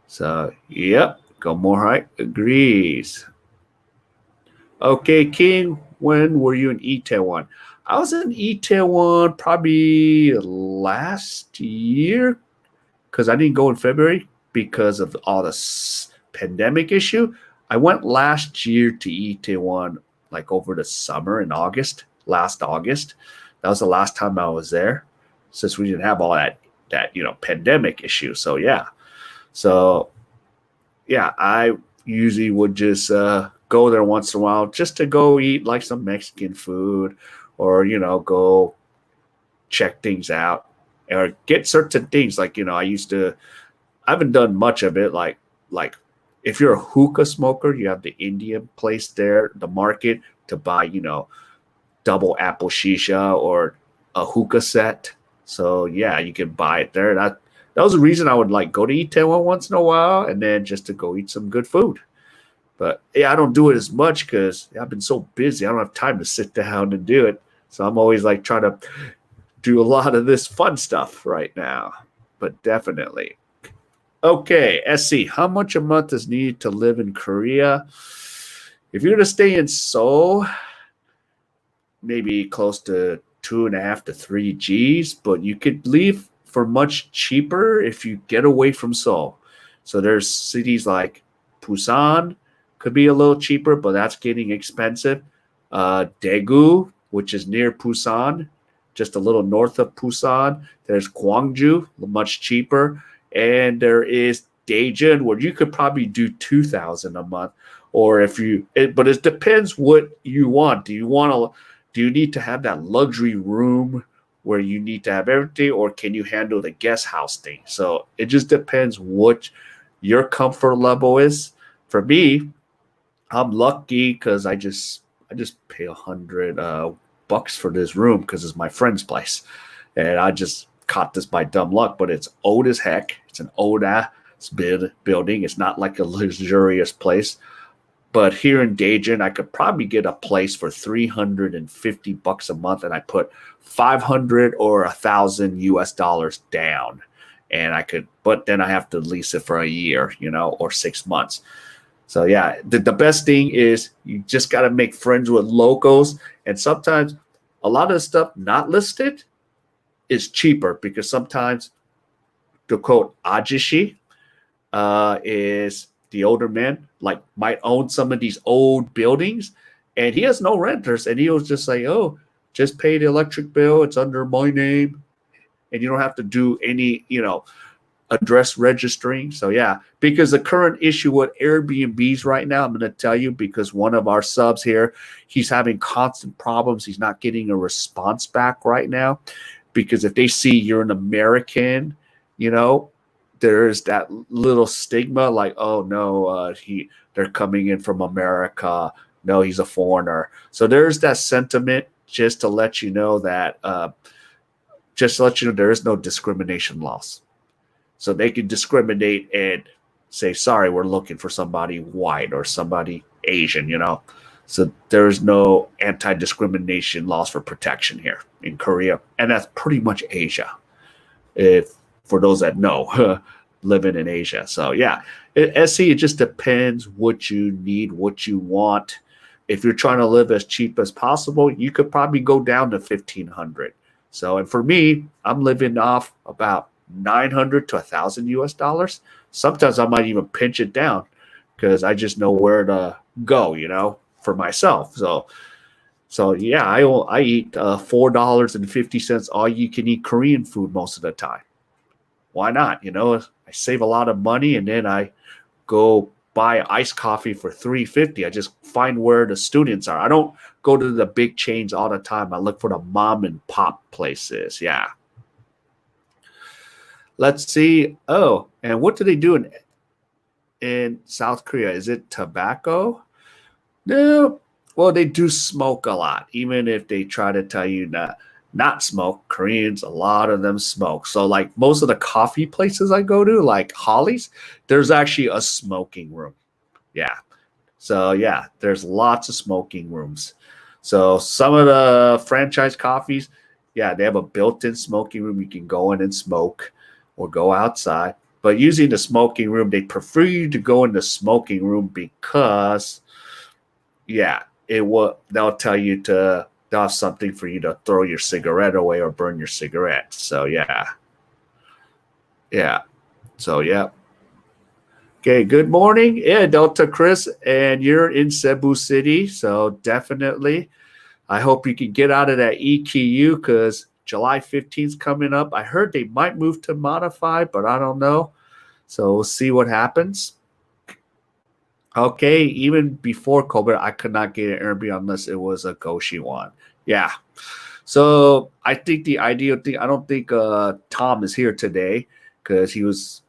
Speaker 1: So, yep, Gomorrah agrees. Okay, King, when were you in Itaewon? I was in Itaewon probably last year because I didn't go in February because of all this pandemic issue. I went last year to Itaewon like over the summer in August, last August. That was the last time I was there since we didn't have all that pandemic issue. So yeah. So yeah, I usually would just go there once in a while just to go eat like some Mexican food or, go check things out or get certain things. Like, I haven't done much of it. Like if you're a hookah smoker, you have the Indian place there, the market to buy, double apple shisha or a hookah set. So yeah, you can buy it there. That was the reason I would like go to Itaewon once in a while, and then just to go eat some good food. But yeah, I don't do it as much because I've been so busy. I don't have time to sit down and do it. So I'm always like trying to do a lot of this fun stuff right now. But definitely. Okay, SC, how much a month is needed to live in Korea? If you're going to stay in Seoul, maybe close to 2.5 to 3 Gs, but you could leave for much cheaper if you get away from Seoul. So there's cities like Busan could be a little cheaper, but that's getting expensive. Daegu, which is near Busan, just a little north of Busan. There's Gwangju, much cheaper, and there is Daejeon, where you could probably do 2,000 a month. Or but it depends what you want. Do you need to have that luxury room where you need to have everything, or can you handle the guest house thing? So it just depends what your comfort level is. For me, I'm lucky because I just pay 100 bucks for this room because it's my friend's place. And I just caught this by dumb luck, but it's old as heck. It's an old ass building. It's not like a luxurious place. But here in Daejeon, I could probably get a place for $350 a month, and I put 500 or 1,000 US dollars down, and I could. But then I have to lease it for a year, or 6 months. So yeah, the best thing is you just got to make friends with locals, and sometimes a lot of the stuff not listed is cheaper because sometimes the quote ajishi is the older man might own some of these old buildings, and he has no renters, and he was just like, oh, just pay the electric bill, it's under my name, and you don't have to do any address registering. So yeah, because the current issue with Airbnbs right now, I'm going to tell you, because one of our subs here, he's having constant problems. He's not getting a response back right now, because if they see you're an American, there's that little stigma like, oh no, they're coming in from America. No, he's a foreigner. So there's that sentiment, just to let you know that, there is no discrimination laws. So they can discriminate and say, sorry, we're looking for somebody white or somebody Asian, So there's no anti-discrimination laws for protection here in Korea. And that's pretty much Asia, for those that know, living in Asia. So yeah, SC, it just depends what you need, what you want. If you're trying to live as cheap as possible, you could probably go down to 1,500. So, and for me, I'm living off about 900 to 1,000 US dollars. Sometimes I might even pinch it down because I just know where to go, for myself. So yeah, I eat $4.50 all you can eat Korean food most of the time. Why not? I save a lot of money, and then I go buy iced coffee for $3.50. I just find where the students are. I don't go to the big chains all the time. I look for the mom and pop places. Yeah. Let's see. Oh, and what do they do in South Korea? Is it tobacco? No. Well, they do smoke a lot, even if they try to tell you not smoke. Koreans, a lot of them smoke. So like most of the coffee places I go to, like Holly's, there's actually a smoking room. Yeah. So yeah, there's lots of smoking rooms. So some of the franchise coffees, yeah, they have a built-in smoking room. You can go in and smoke or go outside. But using the smoking room, they prefer you to go in the smoking room because, yeah, they'll tell you they'll have something for you to throw your cigarette away or burn your cigarette. So yeah. Yeah. So yeah. Okay, good morning. Yeah, Delta Chris, and you're in Cebu City. So definitely, I hope you can get out of that EQU because July 15th is coming up. I heard they might move to modified, but I don't know. So we'll see what happens. Okay, even before COVID, I could not get an Airbnb unless it was a Goshi one. Yeah. So I think the ideal thing, I don't think Tom is here today because he was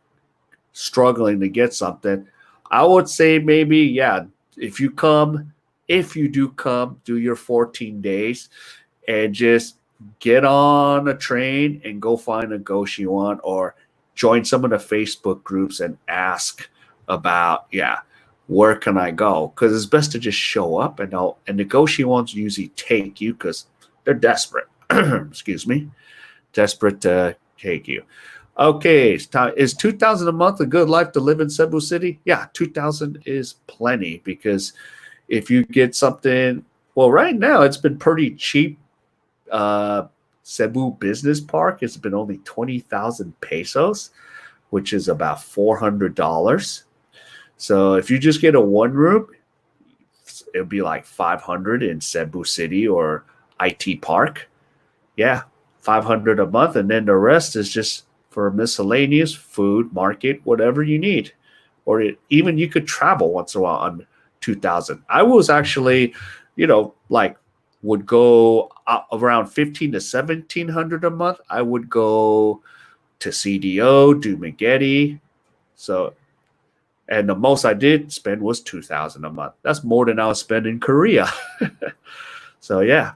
Speaker 1: struggling to get something. I would say maybe, yeah, if you do come, do your 14 days and just get on a train and go find a Goshi one or join some of the Facebook groups and ask about, yeah, where can I go? Because it's best to just show up and the Goshi ones usually take you because they're desperate. Excuse me. Desperate to take you. Okay, is 2,000 a month a good life to live in Cebu City? Yeah, 2,000 is plenty because if you get something, well, right now it's been pretty cheap. Cebu Business Park, it's been only 20,000 pesos, which is about $400. So if you just get a one room, it'll be like 500 in Cebu City or IT Park. Yeah, 500 a month, and then the rest is just for miscellaneous food, market, whatever you need. Or even you could travel once in a while on 2,000. I was actually, would go around 15 to 1,700 a month. I would go to CDO, do Magetti. So, and the most I did spend was 2,000 a month. That's more than I was spending in Korea. So yeah.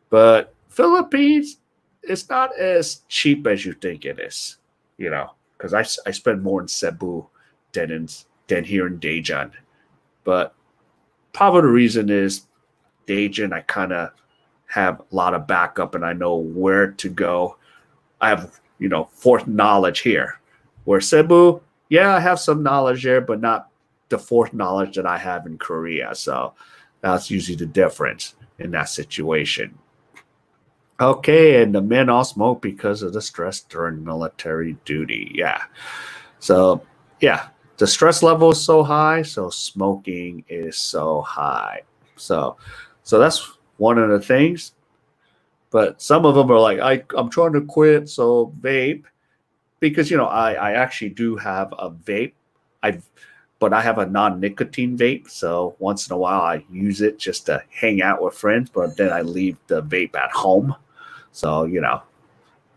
Speaker 1: But Philippines, it's not as cheap as you think it is, because I spend more in Cebu than here in Daejeon. But part of the reason is Daejeon, I kind of have a lot of backup and I know where to go. I have, fourth knowledge here. Where Cebu, yeah, I have some knowledge there, but not the fourth knowledge that I have in Korea. So that's usually the difference in that situation. Okay, and the men all smoke because of the stress during military duty. Yeah. So, yeah, the stress level is so high, so smoking is so high. So, so that's one of the things. But some of them are like, I'm trying to quit, so vape because I actually do have a vape. I but I have a non-nicotine vape, so once in a while I use it just to hang out with friends, but then I leave the vape at home. So,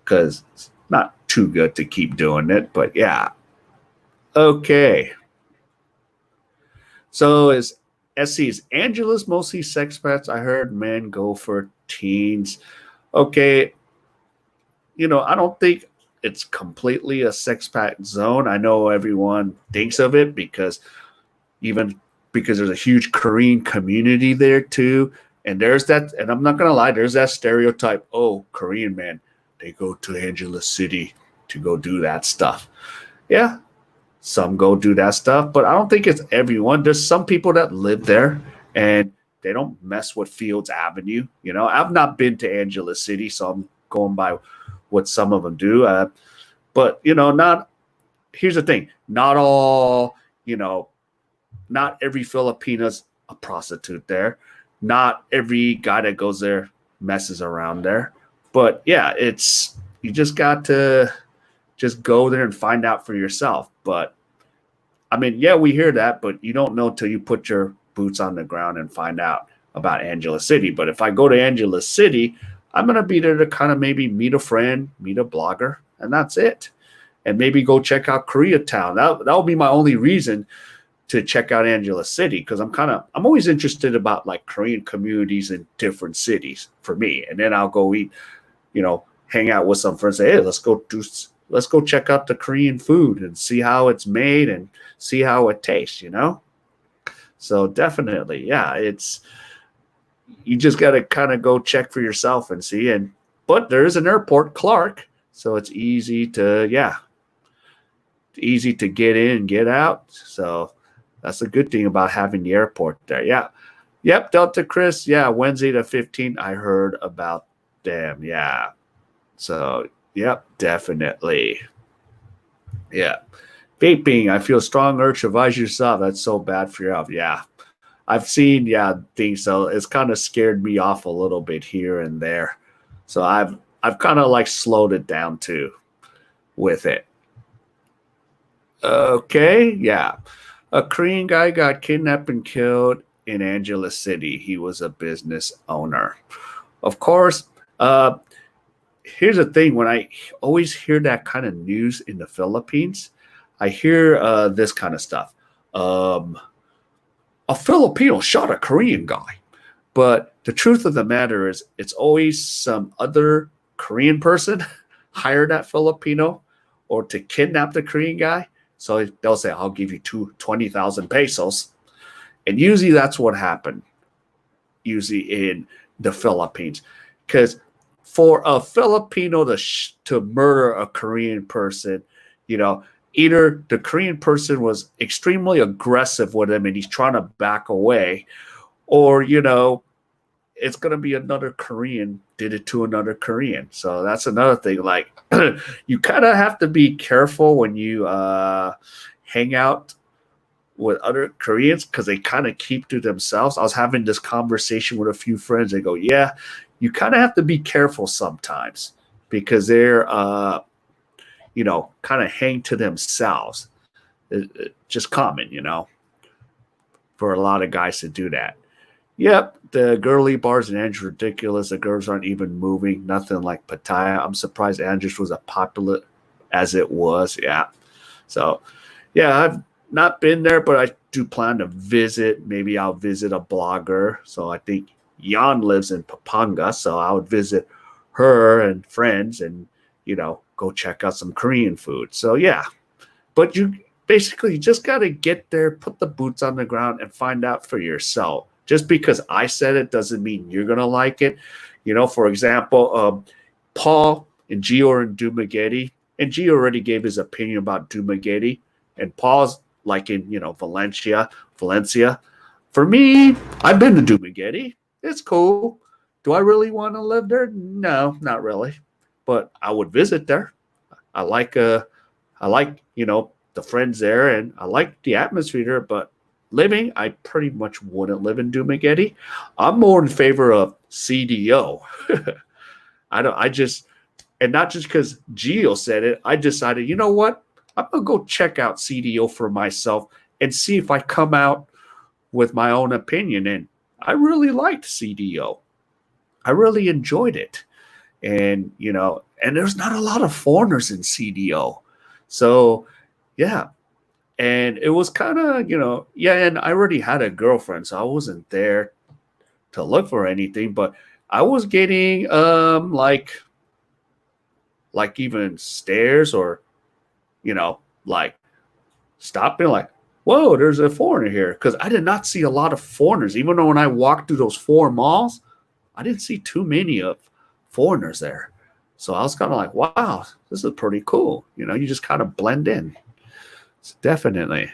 Speaker 1: because it's not too good to keep doing it, but yeah. Okay. So is Angela's mostly sex pets? I heard men go for teens. Okay, I don't think it's completely a sex pet zone. I know everyone thinks of it even because there's a huge Korean community there too. And there's that, and I'm not gonna lie, there's that stereotype. Oh, Korean man, they go to Angela City to go do that stuff. Yeah, some go do that stuff, but I don't think it's everyone. There's some people that live there and they don't mess with Fields Avenue. I've not been to Angela City, so I'm going by what some of them do. But not. Here's the thing: not all. Not every Filipina's a prostitute there. Not every guy that goes there messes around there. But yeah, you just got to just go there and find out for yourself. But I mean, yeah, we hear that, but you don't know till you put your boots on the ground and find out about Angela City. But if I go to Angela City, I'm going to be there to kind of maybe meet a friend, meet a blogger, and that's it. And maybe go check out Koreatown. That will be my only reason to check out Angela City because I'm always interested about like Korean communities in different cities for me. And then I'll go eat, hang out with some friends. Say, hey, let's go check out the Korean food and see how it's made and see how it tastes. So definitely, yeah, you just got to kind of go check for yourself and see. But there is an airport, Clark, so it's easy to get in and get out. So that's a good thing about having the airport there. Yeah. Yep, Delta Chris. Yeah, Wednesday the 15th. I heard about them. Yeah. So, yep, definitely. Yeah. Vaping. I feel strong urge to advise yourself. That's so bad for your health. Yeah. I've seen, things. So it's kind of scared me off a little bit here and there. So I've kind of like slowed it down too with it. Okay. Yeah. A Korean guy got kidnapped and killed in Angela City. He was a business owner. Of course, here's the thing when I always hear that kind of news in the Philippines, I hear this kind of stuff. A Filipino shot a Korean guy. But the truth of the matter is, it's always some other Korean person hired that Filipino or to kidnap the Korean guy. So they'll say, I'll give you 20,000 pesos. And usually that's what happened, usually in the Philippines. Because for a Filipino to murder a Korean person, either the Korean person was extremely aggressive with him and he's trying to back away, or, it's going to be another Korean did it to another Korean. So that's another thing. Like, you kind of have to be careful when you hang out with other Koreans because they kind of keep to themselves. I was having this conversation with a few friends. They go, yeah, you kind of have to be careful sometimes because they're, kind of hang to themselves. Just common, for a lot of guys to do that. Yep, the girly bars in Andrews ridiculous. The girls aren't even moving. Nothing like Pattaya. I'm surprised Andrews was as popular as it was. Yeah. So, yeah, I've not been there, but I do plan to visit. Maybe I'll visit a blogger. So I think Yan lives in Pampanga, so I would visit her and friends and, go check out some Korean food. So yeah, but you basically just got to get there, put the boots on the ground, and find out for yourself. Just because I said it doesn't mean you're going to like it. For example, Paul and Gio are in Dumaguete, and Gio already gave his opinion about Dumaguete, and Paul's like in, Valencia. For me, I've been to Dumaguete. It's cool. Do I really want to live there? No, not really. But I would visit there. I like the friends there, and I like the atmosphere there, but living, I pretty much wouldn't live in Dumaguete. I'm more in favor of CDO. And not just because Gio said it, I decided, you know what? I'm going to go check out CDO for myself and see if I come out with my own opinion. And I really liked CDO. I really enjoyed it. And, and there's not a lot of foreigners in CDO. So, yeah. And it was kind of, and I already had a girlfriend, so I wasn't there to look for anything, but I was getting like even stares or, like stopping like, whoa, there's a foreigner here. Because I did not see a lot of foreigners. Even though when I walked through those 4 malls, I didn't see too many of foreigners there. So I was kind of like, wow, this is pretty cool. You just kind of blend in. So definitely.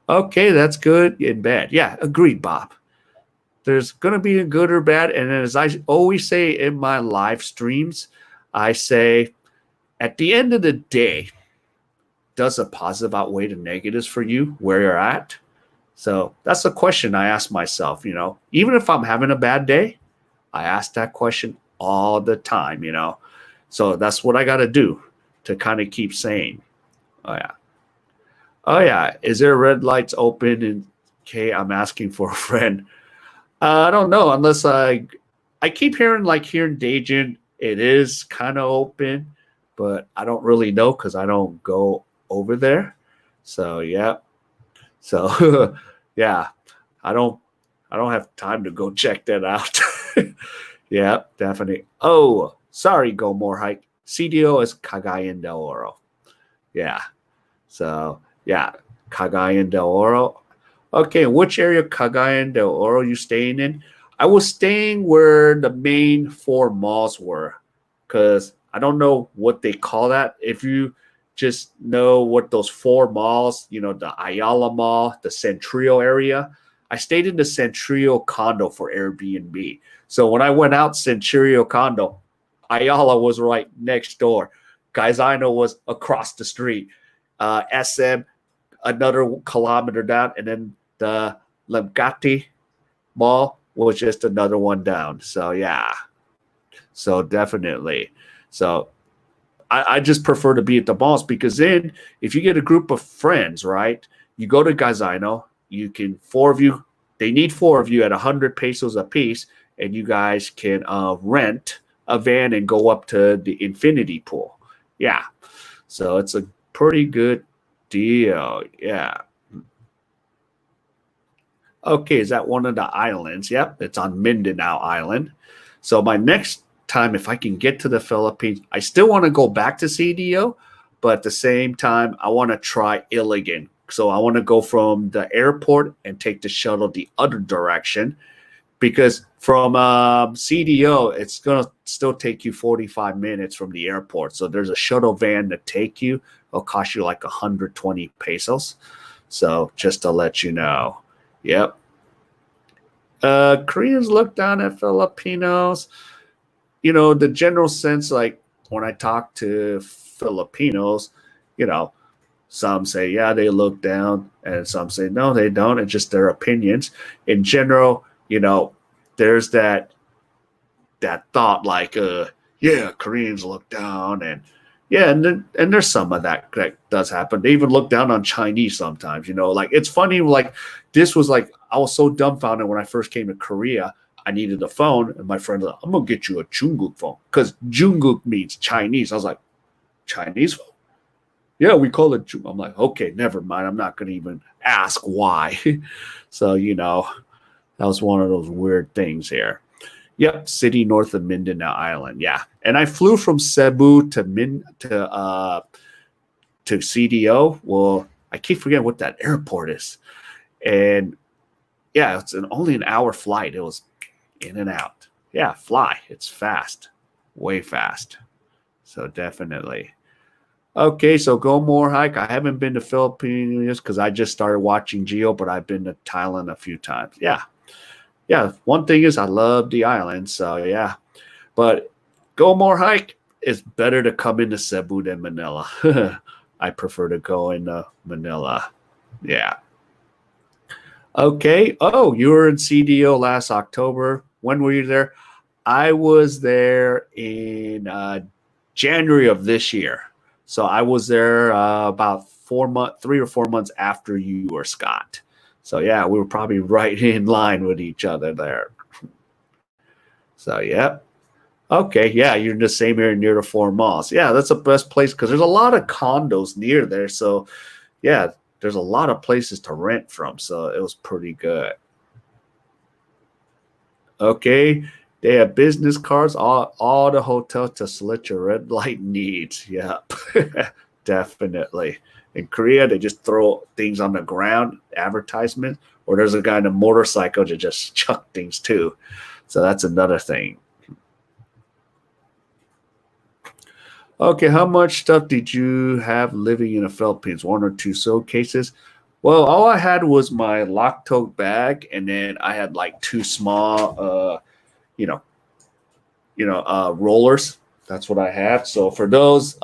Speaker 1: Okay, that's good and bad. Yeah, agreed, Bob. There's going to be a good or bad. And as I always say in my live streams, I say at the end of the day, does a positive outweigh the negatives for you where you're at? So that's a question I ask myself, even if I'm having a bad day, I ask that question all the time, So that's what I got to do to kind of keep saying, oh, yeah. Oh, yeah. Is there red lights open in K? I'm asking for a friend. I don't know, unless I keep hearing here in Dajin, it is kind of open, but I don't really know because I don't go over there. So, yeah. So, yeah, I don't have time to go check that out. Yeah, definitely. Oh, sorry, Go More Hike. CDO is Cagayan del Oro. Yeah. So, yeah, Cagayan del Oro. Okay, which area of Cagayan del Oro you staying in? I was staying where the main 4 malls were, because I don't know what they call that. If you just know what those 4 malls, the Ayala Mall, the Centrio area, I stayed in the Centrio condo for Airbnb. So when I went out Centrio condo, Ayala was right next door. Gaisano was across the street. SM another kilometer down, and then the Lemgati Mall was just another one down. So yeah, so definitely. So I just prefer to be at the malls, because then if you get a group of friends, right, you go to Gaisano, you can 4 of you. They need 4 of you at 100 pesos a piece, and you guys can rent a van and go up to the infinity pool. Yeah, so it's a pretty good deal. Yeah. Okay, is that one of the islands? Yep, it's on Mindanao Island. So my next time, if I can get to the Philippines, I still want to go back to CDO, but at the same time, I want to try Iligan. So I want to go from the airport and take the shuttle the other direction, because from CDO, it's going to still take you 45 minutes from the airport. So there's a shuttle van to take you. It'll cost you like 120 pesos. So just to let you know. Yep. Koreans look down at Filipinos. The general sense, like when I talk to Filipinos, some say, yeah, they look down, and some say, no, they don't. It's just their opinions. In general, there's that thought like, yeah, Koreans look down, and yeah, and there's some of that does happen. They even look down on Chinese sometimes, like it's funny. Like this was like, I was so dumbfounded when I first came to Korea. I needed a phone, and my friend was like, I'm going to get you a Jungkook phone, because Jungkook means Chinese. I was like, Chinese phone? Yeah, we call it Jungkook. I'm like, okay, never mind. I'm not going to even ask why. So, That was one of those weird things here. Yep, city north of Mindanao Island. Yeah, and I flew from Cebu to CDO. Well, I keep forgetting what that airport is, and yeah, it's only an hour flight. It was in and out. Yeah, fly. It's fast, way fast. So definitely. Okay, so go more hike. I haven't been to Philippines because I just started watching Geo, but I've been to Thailand a few times. Yeah, yeah. One thing is I love the island, so yeah. But go more hike is better to come into Cebu than Manila. I prefer to go into Manila. Yeah. Okay. Oh, you were in CDO last October. When were you there? I was there in January of this year. So I was there about 4 months, 3 or 4 months after you were Scott. So yeah, we were probably right in line with each other there. So yeah. Okay, yeah, you're in the same area near the four malls. Yeah, that's the best place because there's a lot of condos near there. So yeah, there's a lot of places to rent from. So it was pretty good. Okay. They have business cards, all the hotels to select your red light needs. Yep. Definitely. In Korea, they just throw things on the ground, advertisement, or there's a guy in a motorcycle to just chuck things too. So that's another thing. Okay, how much stuff did you have living in the Philippines? One or two suitcases? Well, all I had was my lock tote bag, and then I had like two small, you know, rollers. That's what I have. So for those,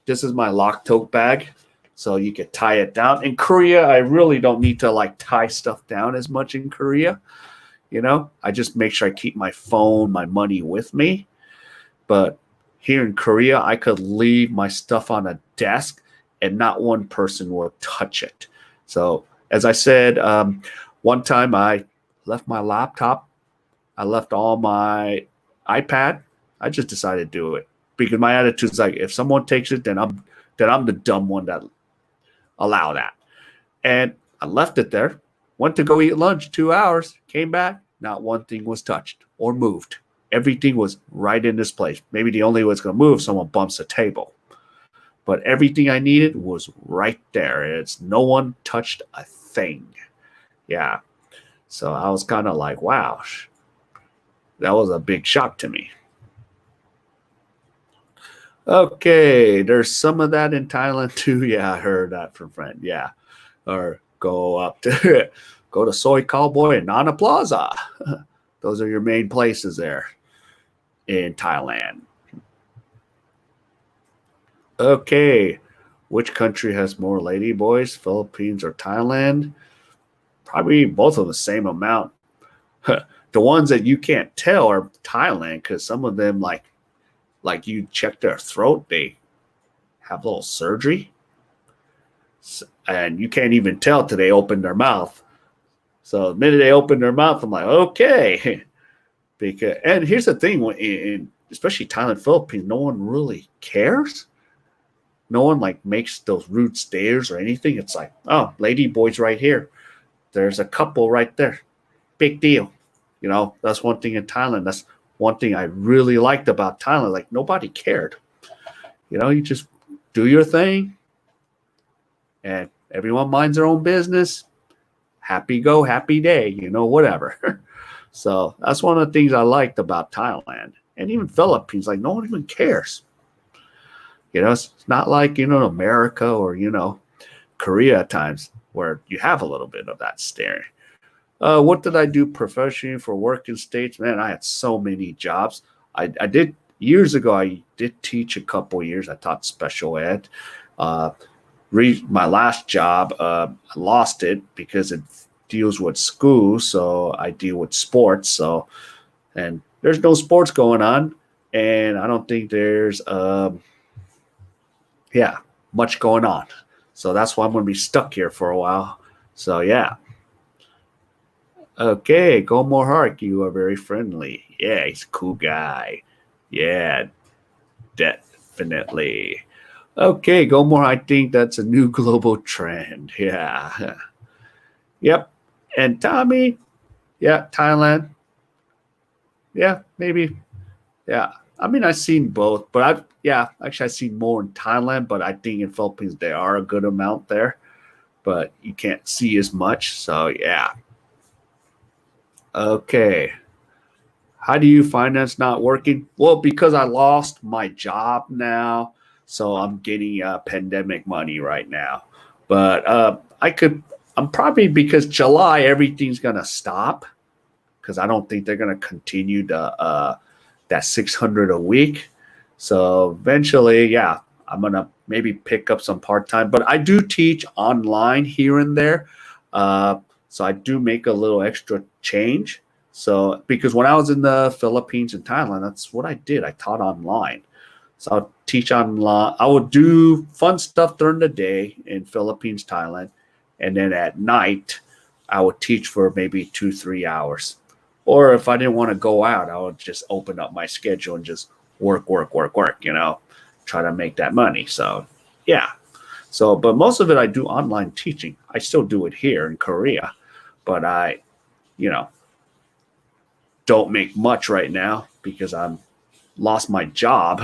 Speaker 1: this is my lock tote bag. So you could tie it down. In Korea, I really don't need to like tie stuff down as much in Korea. I just make sure I keep my phone, my money with me. But here in Korea, I could leave my stuff on a desk and not one person will touch it. So, as I said, one time I left my laptop, I left all my iPad. I just decided to do it because my attitude is like, if someone takes it, then I'm the dumb one that allow that. And I left it there. Went to go eat lunch, 2 hours, came back, not one thing was touched or moved. Everything was right in this place. Maybe the only way it's going to move, someone bumps a table. But everything I needed was right there. It's no one touched a thing. Yeah. So I was kind of like, wow, that was a big shock to me. Okay, there's some of that in Thailand too. Yeah, I heard that from friend. Yeah, or go up to go to Soy Cowboy and Nana Plaza. Those are your main places there in Thailand. Okay, which country has more lady boys, Philippines or Thailand? Probably both of the same amount. The ones that you can't tell are Thailand because some of them like you check their throat, they have a little surgery, and you can't even tell till they open their mouth. So the minute they open their mouth, I'm like, okay. Because and here's the thing, in especially Thailand, Philippines, no one really cares. No one like makes those rude stares or anything. It's like, oh, lady boy's right here. There's a couple right there. Big deal. That's one thing in Thailand. That's one thing I really liked about Thailand. Like nobody cared. You just do your thing and everyone minds their own business. Happy go, happy day, whatever. So that's one of the things I liked about Thailand and even Philippines. Like no one even cares. It's not like, America or, Korea at times where you have a little bit of that staring. What did I do professionally for work in States? Man, I had so many jobs. I did years ago. I did teach a couple years. I taught special ed. My last job, I lost it because it deals with school. So I deal with sports. So, and there's no sports going on. And I don't think there's, much going on. So that's why I'm going to be stuck here for a while. So, yeah. Okay, go more Hark. You are very friendly. Yeah, he's a cool guy. Yeah, definitely. Okay, go more. I think that's a new global trend. Yeah. Yep. And Tommy, Yeah, Thailand. Yeah, maybe. Yeah. I mean, I've seen both, but I've seen more in Thailand, but I think in Philippines there are a good amount there, but you can't see as much. So yeah. Okay. How do you find that's not working? Well, because I lost my job now, so I'm getting pandemic money right now. But I'm probably because July everything's gonna stop because I don't think they're gonna continue that 600 a week. So eventually, yeah, I'm gonna maybe pick up some part time. But I do teach online here and there, uh, so I do make a little extra change. So because when I was in the Philippines and Thailand, that's what I did. I taught online. So I'll teach online. I would do fun stuff during the day in Philippines, Thailand, and then at night I would teach for maybe 2, 3 hours. Or if I didn't want to go out, I would just open up my schedule and just work, work, work, work. Try to make that money. So yeah. So, but most of it I do online teaching. I still do it here in Korea, but I, you know, don't make much right now because I'm lost my job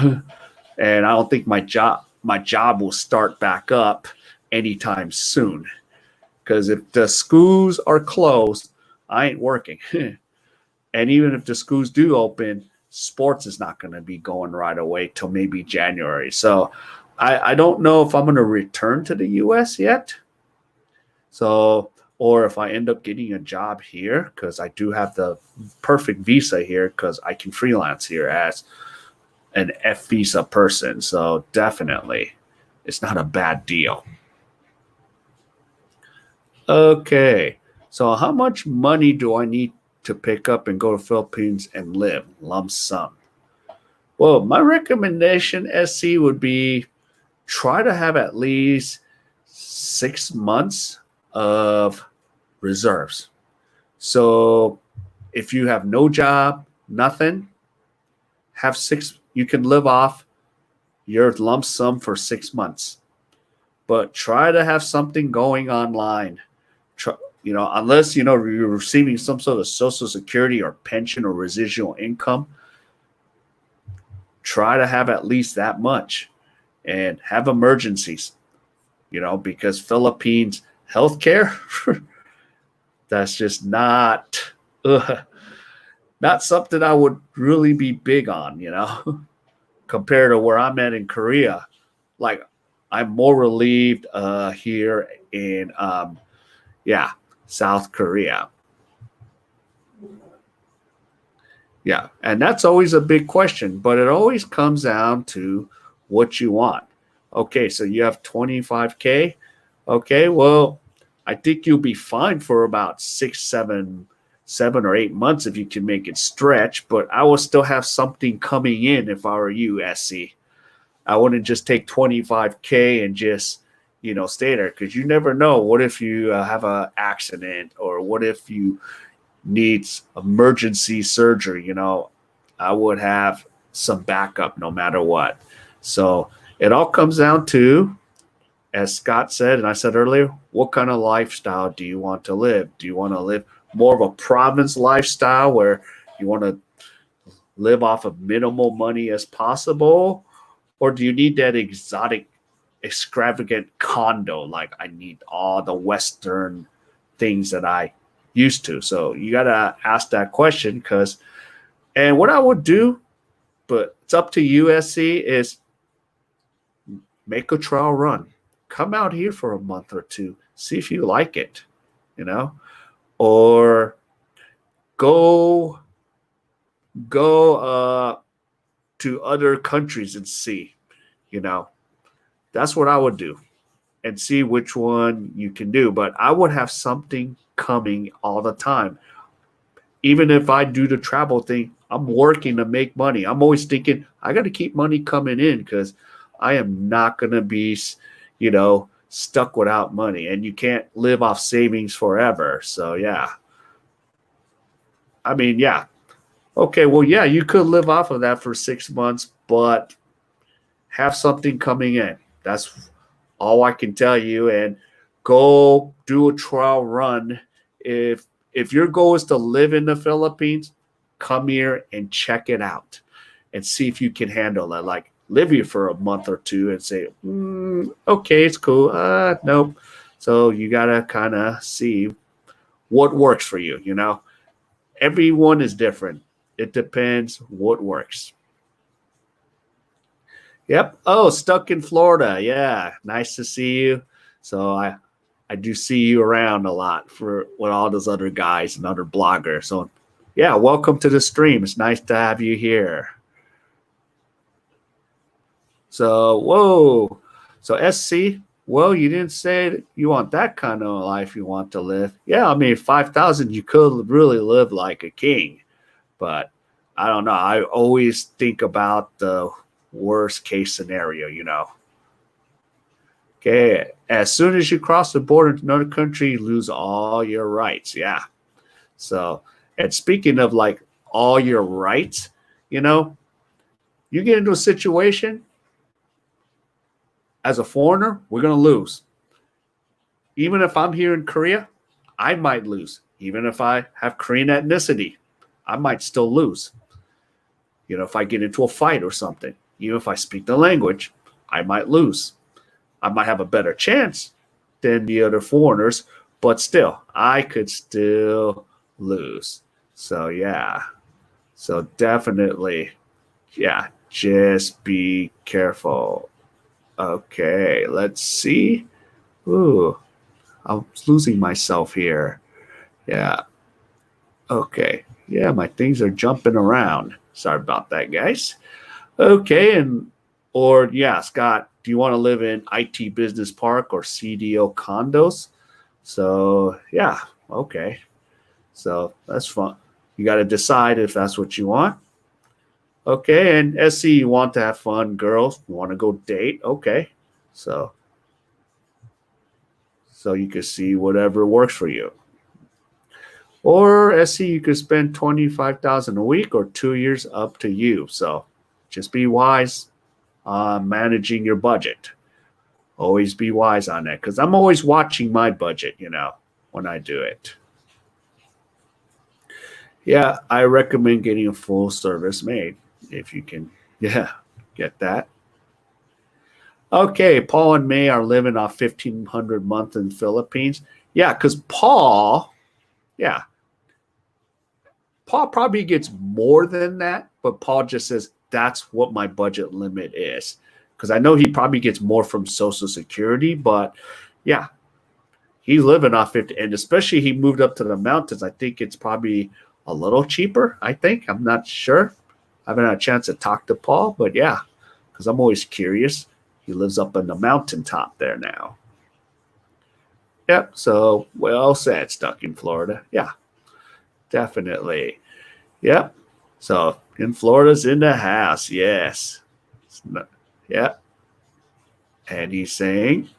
Speaker 1: and I don't think my job will start back up anytime soon. Because if the schools are closed, I ain't working. And even if the schools do open, sports is not going to be going right away till maybe January. So I don't know if I'm going to return to the US yet. So, or if I end up getting a job here, because I do have the perfect visa here, because I can freelance here as an F visa person. So definitely, it's not a bad deal. Okay. So how much money do I need to pick up and go to Philippines and live lump sum? Well, my recommendation, SC, would be try to have at least 6 months of reserves. So if you have no job, nothing, have six, you can live off your lump sum for 6 months. But try to have something going online. Unless you're receiving some sort of social security or pension or residual income, try to have at least that much and have emergencies. Because Philippines healthcare, that's just uh, not something I would really be big on. Compared to where I'm at in Korea, like I'm more relieved here in yeah, South Korea. Yeah, and that's always a big question, but it always comes down to what you want. Okay, so you have 25K. Okay, well, I think you'll be fine for about 7 or 8 months if you can make it stretch, but I will still have something coming in if I were you, SC. I wouldn't just take 25K and just, stay there because you never know. What if you have an accident or what if you needs emergency surgery, I would have some backup no matter what. So it all comes down to, as Scott said, and I said earlier, what kind of lifestyle do you want to live? Do you want to live more of a province lifestyle where you want to live off of minimal money as possible? Or do you need that exotic, extravagant condo? Like I need all the Western things that I used to. So you got to ask that question and what I would do, but it's up to USC, is make a trial run. Come out here for a month or two, see if you like it, you know, or go go to other countries and see, you know. That's what I would do and see which one you can do. But I would have something coming all the time. Even if I do the travel thing, I'm working to make money. I'm always thinking I got to keep money coming in because I am not going to be, stuck without money. And you can't live off savings forever. So, yeah. I mean, yeah. Okay, well, yeah, you could live off of that for 6 months, but have something coming in. That's all I can tell you. And go do a trial run if if your goal is to live in the Philippines, come here and check it out and see if you can handle it. Like live here for a month or two and say, okay, it's cool. Nope. So you got to kind of see what works for you, you know? Everyone is different. It depends what works. Yep. Oh, stuck in Florida. Yeah. Nice to see you. So I do see you around a lot for with all those other guys and other bloggers. So yeah, welcome to the stream. It's nice to have you here. So whoa. So SC, well, you didn't say you want that kind of life you want to live. Yeah, I mean 5,000 you could really live like a king. But I don't know. I always think about the worst case scenario, you know. Okay, as soon as you cross the border to another country, you lose all your rights. Yeah. So, and speaking of like all your rights, you know, you get into a situation as a foreigner, we're going to lose. Even if I'm here in Korea, I might lose. Even if I have Korean ethnicity, I might still lose. You know, if I get into a fight or something, even if I speak the language, I might lose. I might have a better chance than the other foreigners, but still, I could still lose. So, yeah. So, definitely, yeah, just be careful. Okay, let's see. Ooh, I'm losing myself here. Yeah. Okay. Yeah, my things are jumping around. Sorry about that, guys. Okay, or yeah, Scott, do you want to live in IT Business Park or CDO condos? So yeah, okay. So that's fun. You got to decide if that's what you want. Okay, and SC, you want to have fun, girls, you want to go date? Okay, so you can see whatever works for you. Or SC, you could spend 25,000 a week or 2 years, up to you. So just be wise on managing your budget. Always be wise on that because I'm always watching my budget, you know, when I do it. Yeah, I recommend getting a full service maid if you can, yeah, get that. Okay, Paul and May are living off 1,500 a month in the Philippines. Yeah, because Paul, yeah, Paul probably gets more than that, but Paul just says that's what my budget limit is. Because I know he probably gets more from Social Security, but yeah, he's living off 50, and especially he moved up to the mountains. I think it's probably a little cheaper. I think I'm not sure. I haven't had a chance to talk to Paul, but yeah, because I'm always curious. He lives up in the mountaintop there now. Yep. So well said. Stuck in Florida. Yeah, definitely. Yep. So in Florida's in the house. Yes. Yeah. And he's saying,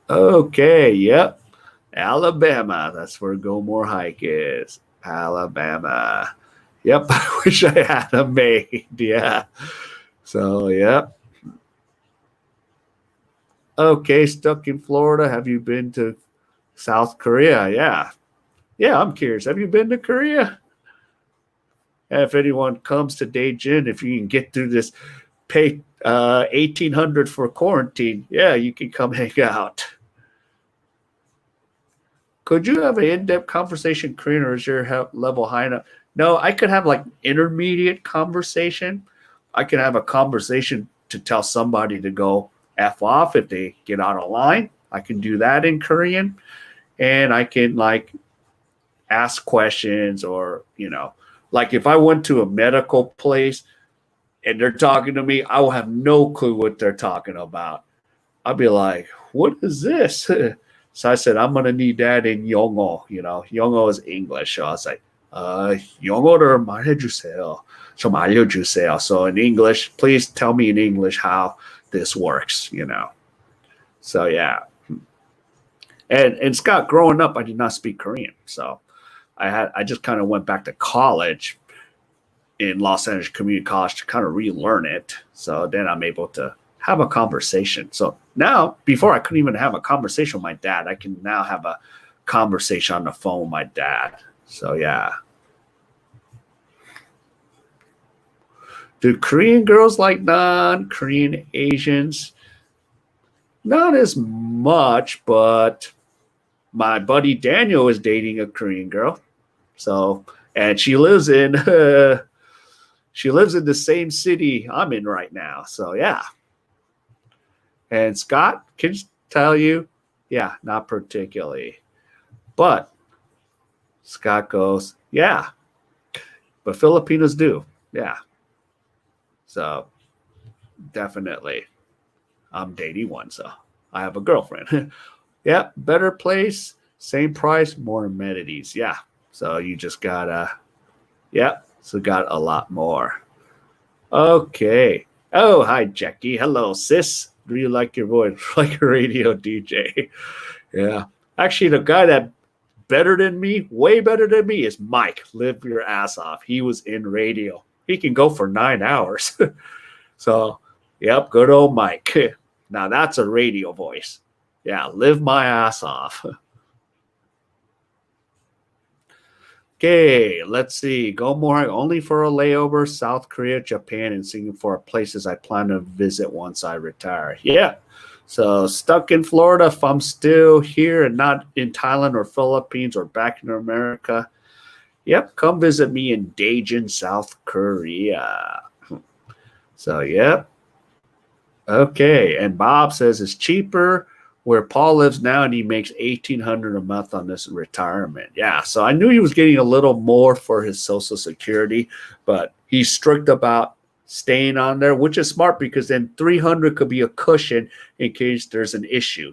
Speaker 1: okay, yep. Alabama. That's where Gomor Hike is. Alabama. Yep. I wish I had a maid. Yeah. So, yep. Okay, stuck in Florida. Have you been to South Korea? Yeah. Yeah, I'm curious. Have you been to Korea? If anyone comes to Daejin, if you can get through this, pay 1,800 for quarantine. Yeah, you can come hang out. Could you have an in-depth conversation Korean, or is your level high enough? No, I could have like intermediate conversation. I can have a conversation to tell somebody to go F off if they get out of line. I can do that in Korean. And I can like ask questions, or, you know, like if I went to a medical place and they're talking to me, I will have no clue what they're talking about. I'll be like, what is this? So I said, I'm going to need that in Yongo. You know, Yongo is English. So I was like, 영어를 말해주세요. 좀 알려주세요. So in English, please tell me in English how this works, you know. So yeah. And Scott, growing up, I did not speak Korean. So I just kind of went back to college in Los Angeles Community College to kind of relearn it. So then I'm able to have a conversation. So now, before I couldn't even have a conversation with my dad, I can now have a conversation on the phone with my dad. So yeah. Do Korean girls like non-Korean Asians? Not as much, but my buddy Daniel is dating a Korean girl. So, and she lives in she lives in the same city I'm in right now. So yeah. And Scott can tell you, yeah, not particularly. But Scott goes, yeah, but Filipinos do. Yeah. So definitely. I'm dating one, so I have a girlfriend. Yeah, better place, same price, more amenities. Yeah. So you just gotta, yeah, so got a lot more. Okay. Oh, hi, Jackie. Hello, sis. Do you like your voice? Like a radio DJ. Yeah. Actually, the guy that better than me, way better than me, is Mike. Live your ass off. He was in radio. He can go for 9 hours. So, yep, good old Mike. Now that's a radio voice. Yeah, live my ass off. Okay, let's see. Go more only for a layover. South Korea, Japan, and Singapore are places I plan to visit once I retire. Yeah. So stuck in Florida. If I'm still here and not in Thailand or Philippines or back in America, yep, come visit me in Daejeon, South Korea. So, yep. Okay, and Bob says it's cheaper where Paul lives now, and he makes 1,800 a month on this retirement. Yeah, so I knew he was getting a little more for his Social Security, but he's strict about staying on there, which is smart because then 300 could be a cushion in case there's an issue.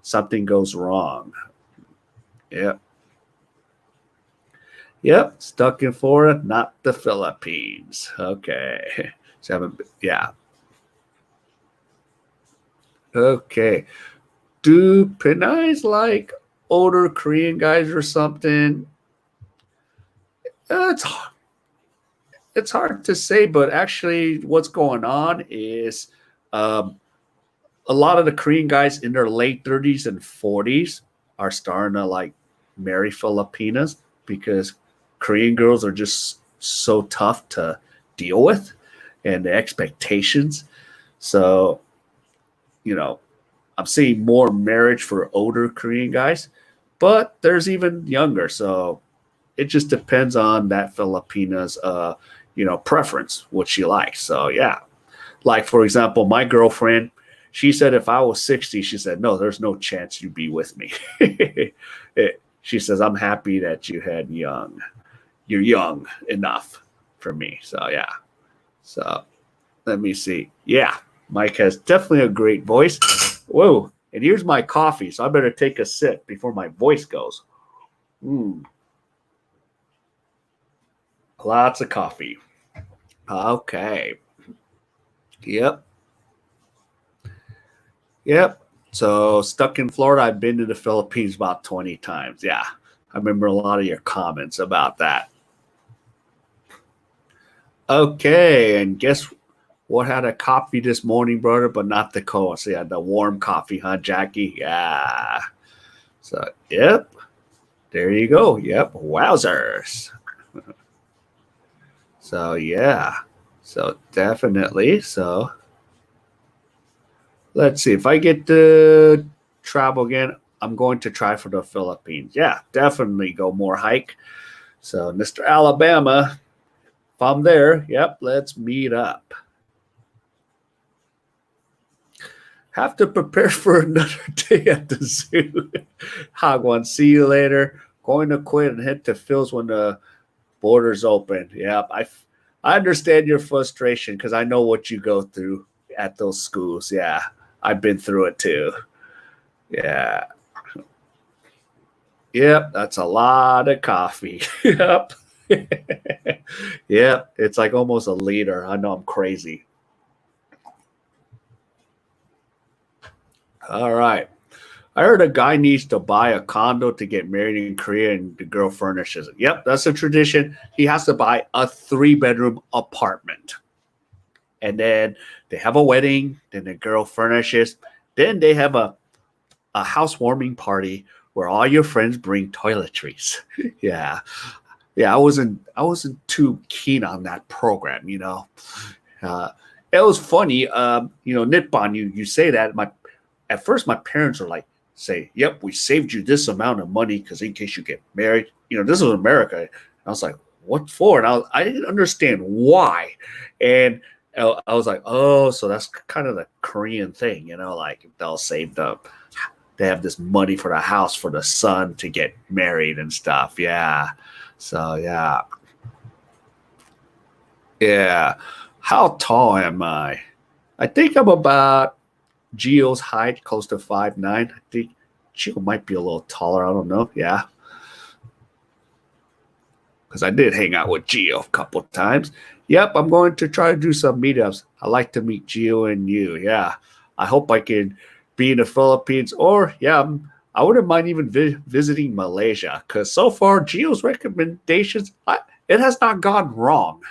Speaker 1: Something goes wrong. Yep. Yep, stuck in Florida, not the Philippines. Okay. Yeah. Okay. Do Pinays like older Korean guys or something? It's hard to say, but actually, what's going on is um, a lot of the Korean guys in their late 30s and 40s are starting to like marry Filipinas because Korean girls are just so tough to deal with and the expectations. So, you know, I'm seeing more marriage for older Korean guys, but there's even younger. So it just depends on that Filipina's, preference, what she likes. So yeah, like for example, my girlfriend, she said if I was 60, she said no, there's no chance you'd be with me. She says I'm happy that you're young enough for me. So yeah. So let me see. Yeah, Mike has definitely a great voice. Whoa. And here's my coffee, so I better take a sip before my voice goes. Lots of coffee. Okay. Yep. Yep. So stuck in Florida. I've been to the Philippines about 20 times. Yeah. I remember a lot of your comments about that. Okay. And guess what had a coffee this morning, brother, but not the cold. So yeah, the warm coffee, huh, Jackie? Yeah. So, yep. There you go. Yep. Wowzers. So, yeah. So, definitely. So, let's see. If I get to travel again, I'm going to try for the Philippines. Yeah, definitely go more hike. So, Mr. Alabama, if I'm there, yep, let's meet up. Have to prepare for another day at the zoo. Hagwan, see you later. Going to quit and head to Phil's when the borders open. Yep, I understand your frustration because I know what you go through at those schools. Yeah, I've been through it too. Yeah. Yep, that's a lot of coffee. Yep. Yep, it's like almost a liter. I know I'm crazy. All right. I heard a guy needs to buy a condo to get married in Korea and the girl furnishes it. Yep, that's a tradition. He has to buy a 3-bedroom apartment. And then they have a wedding, then the girl furnishes, then they have a housewarming party where all your friends bring toiletries. Yeah. Yeah, I wasn't too keen on that program, you know. Uh, it was funny, you know, Nippon, you say that. At first my parents were like, say, yep, we saved you this amount of money because in case you get married, you know, this was America. And I was like, what for? And I didn't understand why. And I was like, oh, so that's kind of the Korean thing, you know, like they'll save they have this money for the house for the son to get married and stuff. Yeah. So yeah. Yeah. How tall am I? I think I'm about Geo's height, close to 5'9". I think Geo might be a little taller. I don't know. Yeah. Because I did hang out with Geo a couple of times. Yep, I'm going to try to do some meetups. I like to meet Geo and you. Yeah. I hope I can be in the Philippines or, yeah, I wouldn't mind even visiting Malaysia because so far Geo's recommendations, it has not gone wrong.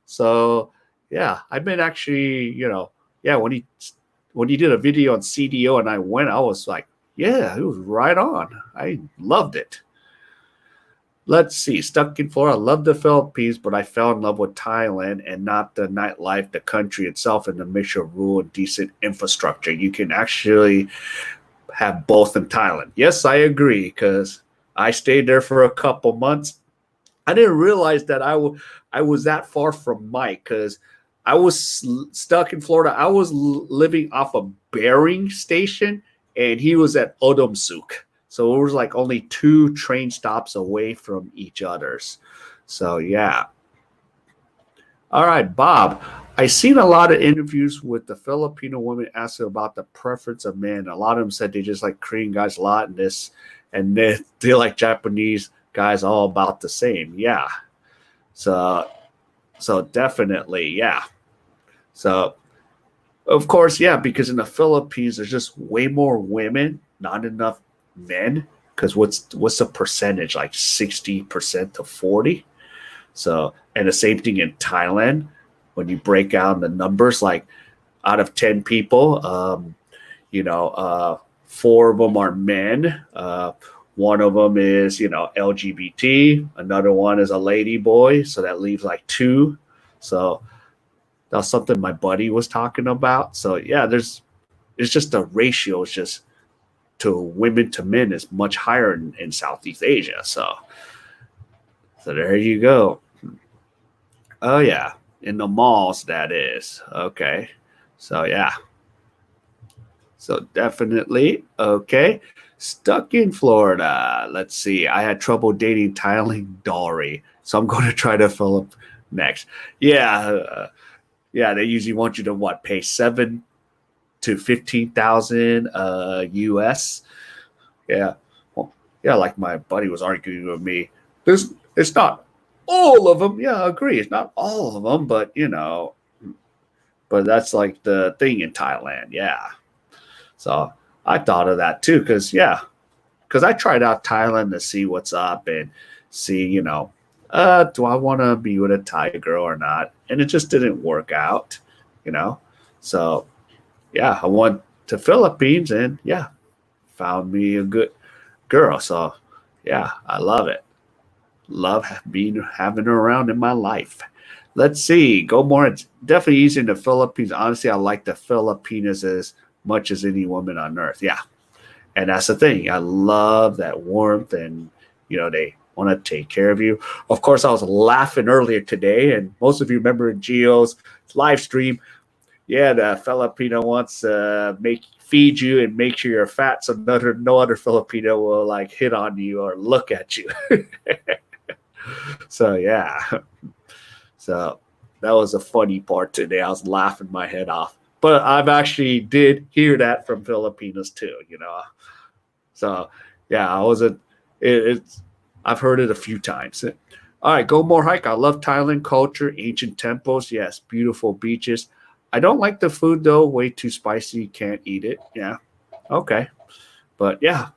Speaker 1: So yeah, I've been actually, you know, yeah, when he did a video on CDO and I went, I was like, yeah, it was right on. I loved it. Let's see. Stuck in Florida. I love the Philippines, but I fell in love with Thailand and not the nightlife, the country itself, and the mixture of rural and decent infrastructure. You can actually have both in Thailand. Yes, I agree because I stayed there for a couple months. I didn't realize that I was that far from Mike because I was stuck in Florida. I was living off of Bering Station, and he was at Odomsuk. So it was like only 2 train stops away from each other's. So yeah. All right, Bob. I seen a lot of interviews with the Filipino women asking about the preference of men. A lot of them said they just like Korean guys a lot, and they like Japanese guys all about the same. Yeah. So definitely, yeah. So of course, yeah, because in the Philippines there's just way more women, not enough men. Because what's the percentage? Like 60% to 40. So and the same thing in Thailand. When you break down the numbers, like out of 10 people, you know, 4 of them are men. One of them is, you know, LGBT. Another one is a lady boy. So that leaves like 2. So that's something my buddy was talking about. So yeah, it's just the ratio is just to women to men is much higher in Southeast Asia. So there you go. Oh yeah, in the malls that is. Okay. So yeah. So definitely okay. Stuck in Florida. Let's see. I had trouble dating Thailand Dory, so I'm going to try to fill up next. Yeah, yeah. They usually want you to what pay 7 to 15,000 US. Yeah, well, yeah. Like my buddy was arguing with me. It's not all of them. Yeah, I agree. It's not all of them, but you know, but that's like the thing in Thailand. Yeah. So I thought of that too, because I tried out Thailand to see what's up and see, you know, do I want to be with a Thai girl or not? And it just didn't work out, you know. So yeah, I went to Philippines and yeah, found me a good girl. So yeah, I love it. Love having her around in my life. Let's see. Go more. It's definitely easy in the Philippines. Honestly, I like the Filipinas as much as any woman on earth. Yeah. And that's the thing. I love that warmth and, you know, they want to take care of you. Of course, I was laughing earlier today, and most of you remember Gio's live stream. Yeah, the Filipino wants to feed you and make sure you're fat so no other Filipino will like hit on you or look at you. So, yeah. So that was a funny part today. I was laughing my head off. But I've actually did hear that from Filipinos too, you know. So yeah, I wasn't. It's I've heard it a few times. All right, go more hike. I love Thailand culture, ancient temples. Yes, beautiful beaches. I don't like the food though. Way too spicy. Can't eat it. Yeah. Okay. But yeah,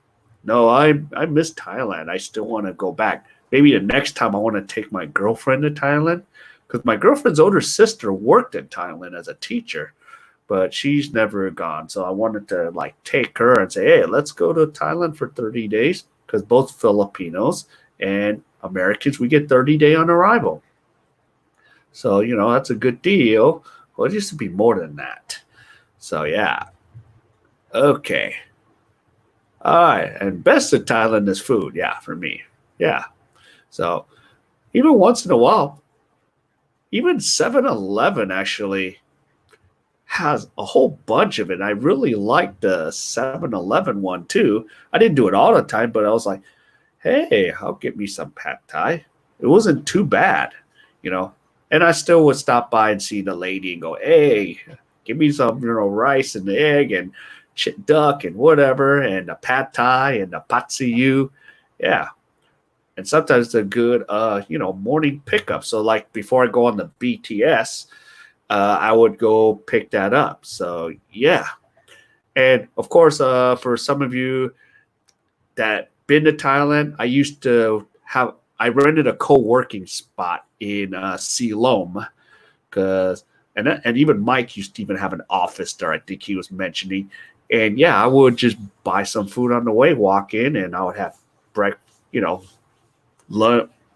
Speaker 1: no, I miss Thailand. I still want to go back. Maybe the next time I want to take my girlfriend to Thailand because my girlfriend's older sister worked in Thailand as a teacher. but she's never gone. So I wanted to like take her and say, hey, let's go to Thailand for 30 days because both Filipinos and Americans, we get 30-day on arrival. So, that's a good deal. Well, it used to be more than that. So, yeah. Okay. All right. And best of Thailand is food. Yeah, for me. Yeah. So, even once in a while, even 7-Eleven actually has a whole bunch of it. I really like the 7-Eleven one too. I didn't do it all the time, but I was like, hey, I'll get me some pad thai. It wasn't too bad, you know. And I still would stop by and see the lady and go, hey, give me some, rice and egg and duck and whatever, and the pad thai and the pat siu. Yeah. And sometimes they're good, morning pickup. So like before I go on the BTS, I would go pick that up. So yeah. And of course, for some of you that been to Thailand, I rented a co-working spot in Siloam because and even Mike used to even have an office there. I think he was mentioning, and yeah, I would just buy some food on the way, walk in, and I would have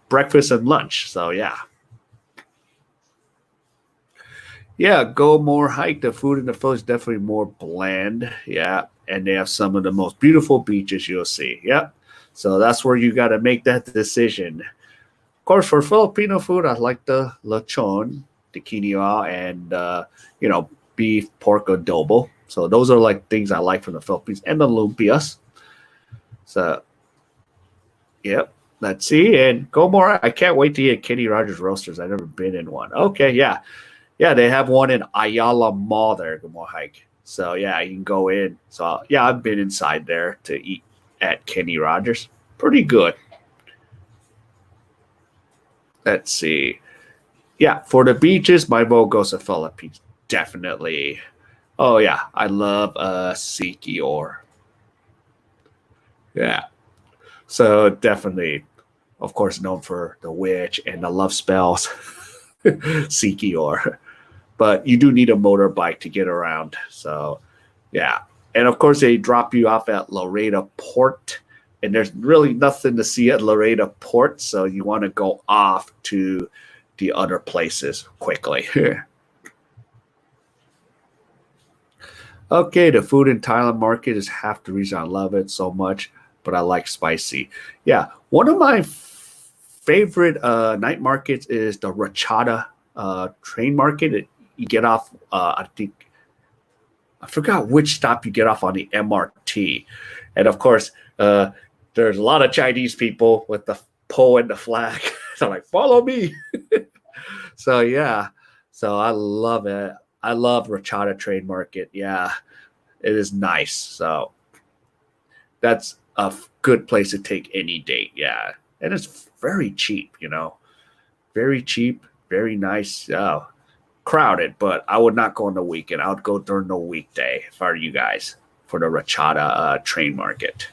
Speaker 1: breakfast and lunch. So yeah. Yeah, go more hike. The food in the Philippines is definitely more bland. Yeah. And they have some of the most beautiful beaches you'll see. Yep. So that's where you got to make that decision. Of course, for Filipino food, I like the lechon, the quinoa, and, beef, pork adobo. So those are like things I like from the Philippines, and the lumpias. So, yep. Let's see. And go more. I can't wait to eat Kenny Rogers Roasters. I've never been in one. Okay. Yeah. Yeah, they have one in Ayala Mall there, More Hike. So yeah, you can go in. So yeah, I've been inside there to eat at Kenny Rogers. Pretty good. Let's see. Yeah, for the beaches, my vote goes to Philippines. Definitely. Oh yeah, I love Sikior. Yeah. So definitely, of course, known for the witch and the love spells. Sikior. But you do need a motorbike to get around. So, yeah. And of course, they drop you off at Laredo Port, and there's really nothing to see at Laredo Port. So, you want to go off to the other places quickly. Okay, the food in Thailand market is half the reason I love it so much, but I like spicy. Yeah, one of my favorite night markets is the Rachada train market. You get off, I think, I forgot which stop you get off on the MRT. And of course, there's a lot of Chinese people with the pole and the flag. So like, follow me. So yeah, so I love it. I love Rachada Trade Market. Yeah, it is nice. So that's a good place to take any date. Yeah, and it's very cheap. Very cheap, very nice. Crowded, but I would not go on the weekend. I would go during the weekday if I were you guys for the Rachada train market.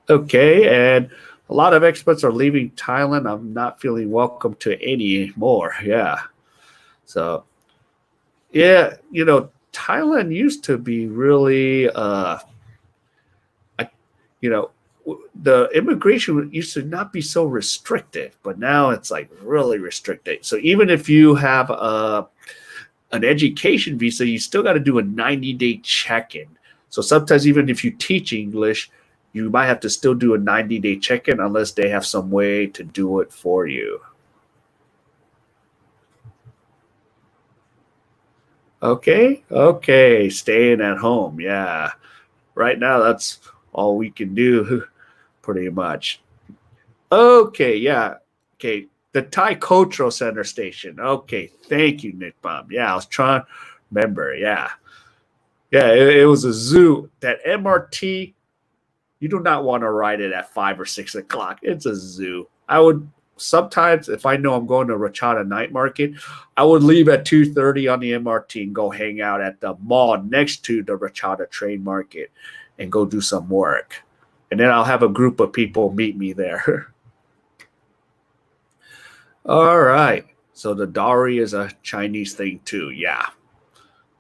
Speaker 1: Okay, and a lot of expats are leaving Thailand. I'm not feeling welcome to any more. Yeah. So, yeah, Thailand used to be really, you know, the immigration used to not be so restrictive, but now it's like really restricted. So even if you have an education visa, you still got to do a 90-day check-in. So sometimes even if you teach English, you might have to still do a 90-day check-in unless they have some way to do it for you. Okay, staying at home. Yeah. Right now, that's all we can do, pretty much. Okay, yeah. Okay, the Thai Cultural Center station. Okay, thank you, Nick Bomb. Yeah, I was trying to remember. Yeah. Yeah, it was a zoo. That MRT, you do not want to ride it at 5 or 6 o'clock. It's a zoo. I would sometimes, if I know I'm going to Rachada Night Market, I would leave at 2:30 on the MRT and go hang out at the mall next to the Rachada Train Market and go do some work. And then I'll have a group of people meet me there. All right. So the dowry is a Chinese thing too. Yeah.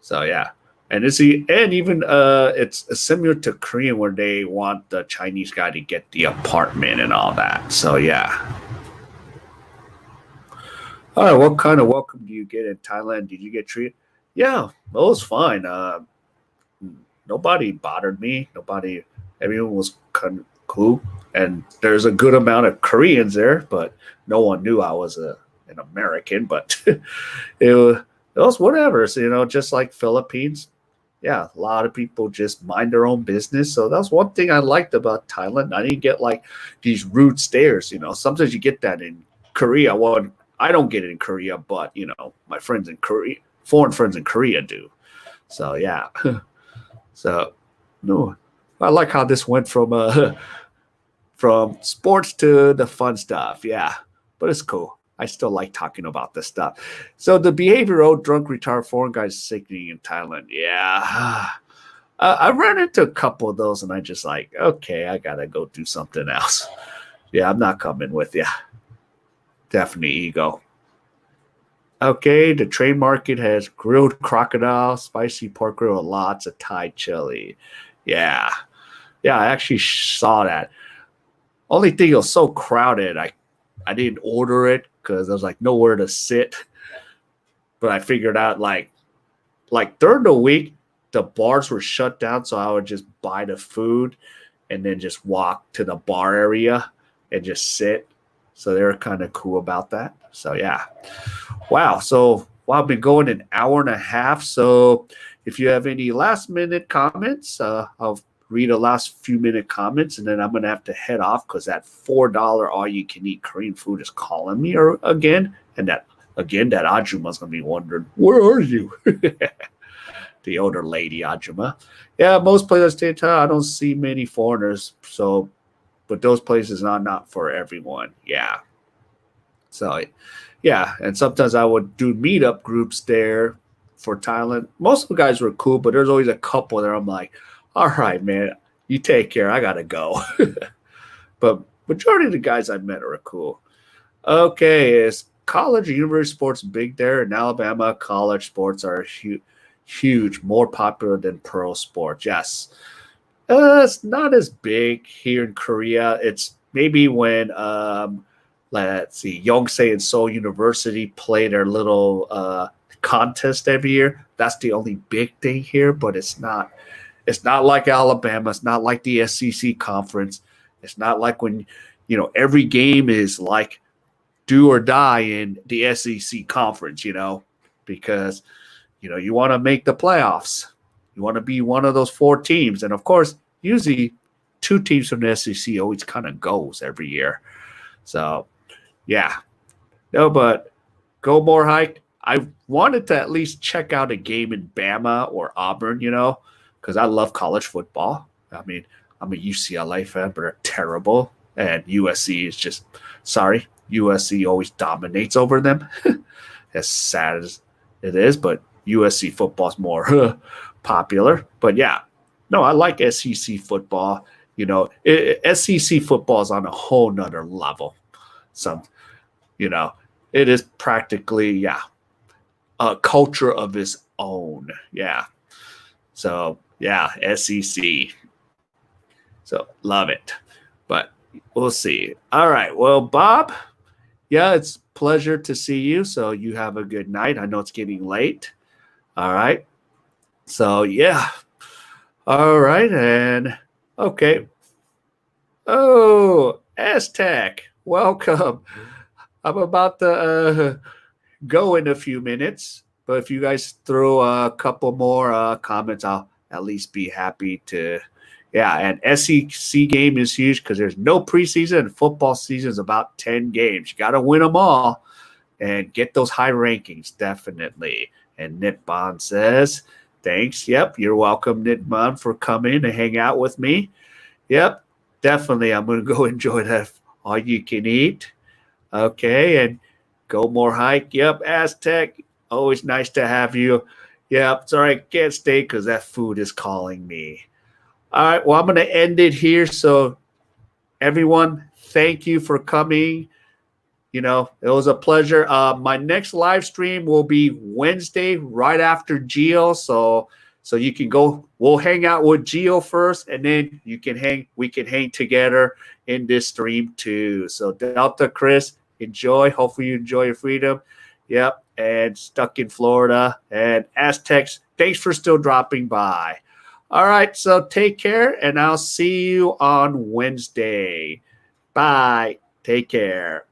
Speaker 1: So yeah. And even it's similar to Korean where they want the Chinese guy to get the apartment and all that. So yeah. All right, what kind of welcome do you get in Thailand? Did you get treated? Yeah, it was fine. Nobody bothered me. Everyone was kind of cool. And there's a good amount of Koreans there, but no one knew I was an American. But it was whatever. So, just like Philippines. Yeah, a lot of people just mind their own business. So that's one thing I liked about Thailand. I didn't get like these rude stares. Sometimes you get that in Korea. Well, I don't get it in Korea, but my friends in Korea, foreign friends in Korea do. So yeah. So no, I like how this went from from sports to the fun stuff. Yeah, but it's cool. I still like talking about this stuff. So the behavioral drunk, retired foreign guys sickening in Thailand. Yeah. I ran into a couple of those and I just like, okay, I got to go do something else. Yeah, I'm not coming with you. Definitely ego. Okay, the train market has grilled crocodile, spicy pork grill, and lots of Thai chili. Yeah. Yeah, I actually saw that. Only thing, it was so crowded. I didn't order it because there was like nowhere to sit. But I figured out like during the week, the bars were shut down, so I would just buy the food and then just walk to the bar area and just sit. So they were kind of cool about that. So yeah. Wow. So I've been going an hour and a half. So if you have any last minute comments, I'll read the last few minute comments and then I'm going to have to head off because that $4 all you can eat Korean food is calling me again. And that Ajuma's going to be wondering, where are you? The older lady Ajuma. Yeah, most places stay in town. I don't see many foreigners. So, but those places are not for everyone. Yeah. So, yeah. And sometimes I would do meetup groups there for Thailand. Most of the guys were cool, but there's always a couple there. I'm like, all right, man, you take care. I got to go. But majority of the guys I met are cool. Okay. Is college and university sports big there? In Alabama, college sports are huge, more popular than pro sports. Yes. It's not as big here in Korea. It's maybe when let's see, Yonsei and Seoul University play their little contest every year. That's the only big thing here, but it's not like Alabama. It's not like the SEC conference. It's not like when every game is like do or die in the SEC conference. Because you want to make the playoffs. You want to be one of those 4 teams. And of course, usually 2 teams from the SEC always kind of goes every year. So, yeah. No, but go more hike. I wanted to at least check out a game in Bama or Auburn, because I love college football. I mean, I'm a UCLA fan, but they're terrible. And USC is just, sorry, USC always dominates over them. As sad as it is, but USC football is more popular. But yeah, no, I like SEC football. SEC football is on a whole nother level. Some, it is practically, yeah, a culture of its own. Yeah. So yeah, SEC. So love it. But we'll see. All right. Well, Bob, yeah, it's a pleasure to see you. So you have a good night. I know it's getting late. All right. So yeah. All right. And okay. Oh, Aztec, welcome. I'm about to go in a few minutes, but if you guys throw a couple more comments, I'll at least be happy to. Yeah, and SEC game is huge because there's no preseason and football season is about 10 games. You got to win them all and get those high rankings, definitely. And Nitbon says, thanks. Yep, you're welcome, Nitbon, for coming to hang out with me. Yep, definitely. I'm going to go enjoy that all you can eat. Okay, and go more hike. Yep, Aztec, always nice to have you. Yep, sorry, I can't stay because that food is calling me. All right, well, I'm going to end it here. So, everyone, thank you for coming. You know, it was a pleasure. My next live stream will be Wednesday right after Geo. So you can go, we'll hang out with Geo first, and then we can hang together in this stream too. So Delta Chris, enjoy. Hopefully you enjoy your freedom. Yep. And stuck in Florida. And Aztecs, thanks for still dropping by. All right. So take care, and I'll see you on Wednesday. Bye. Take care.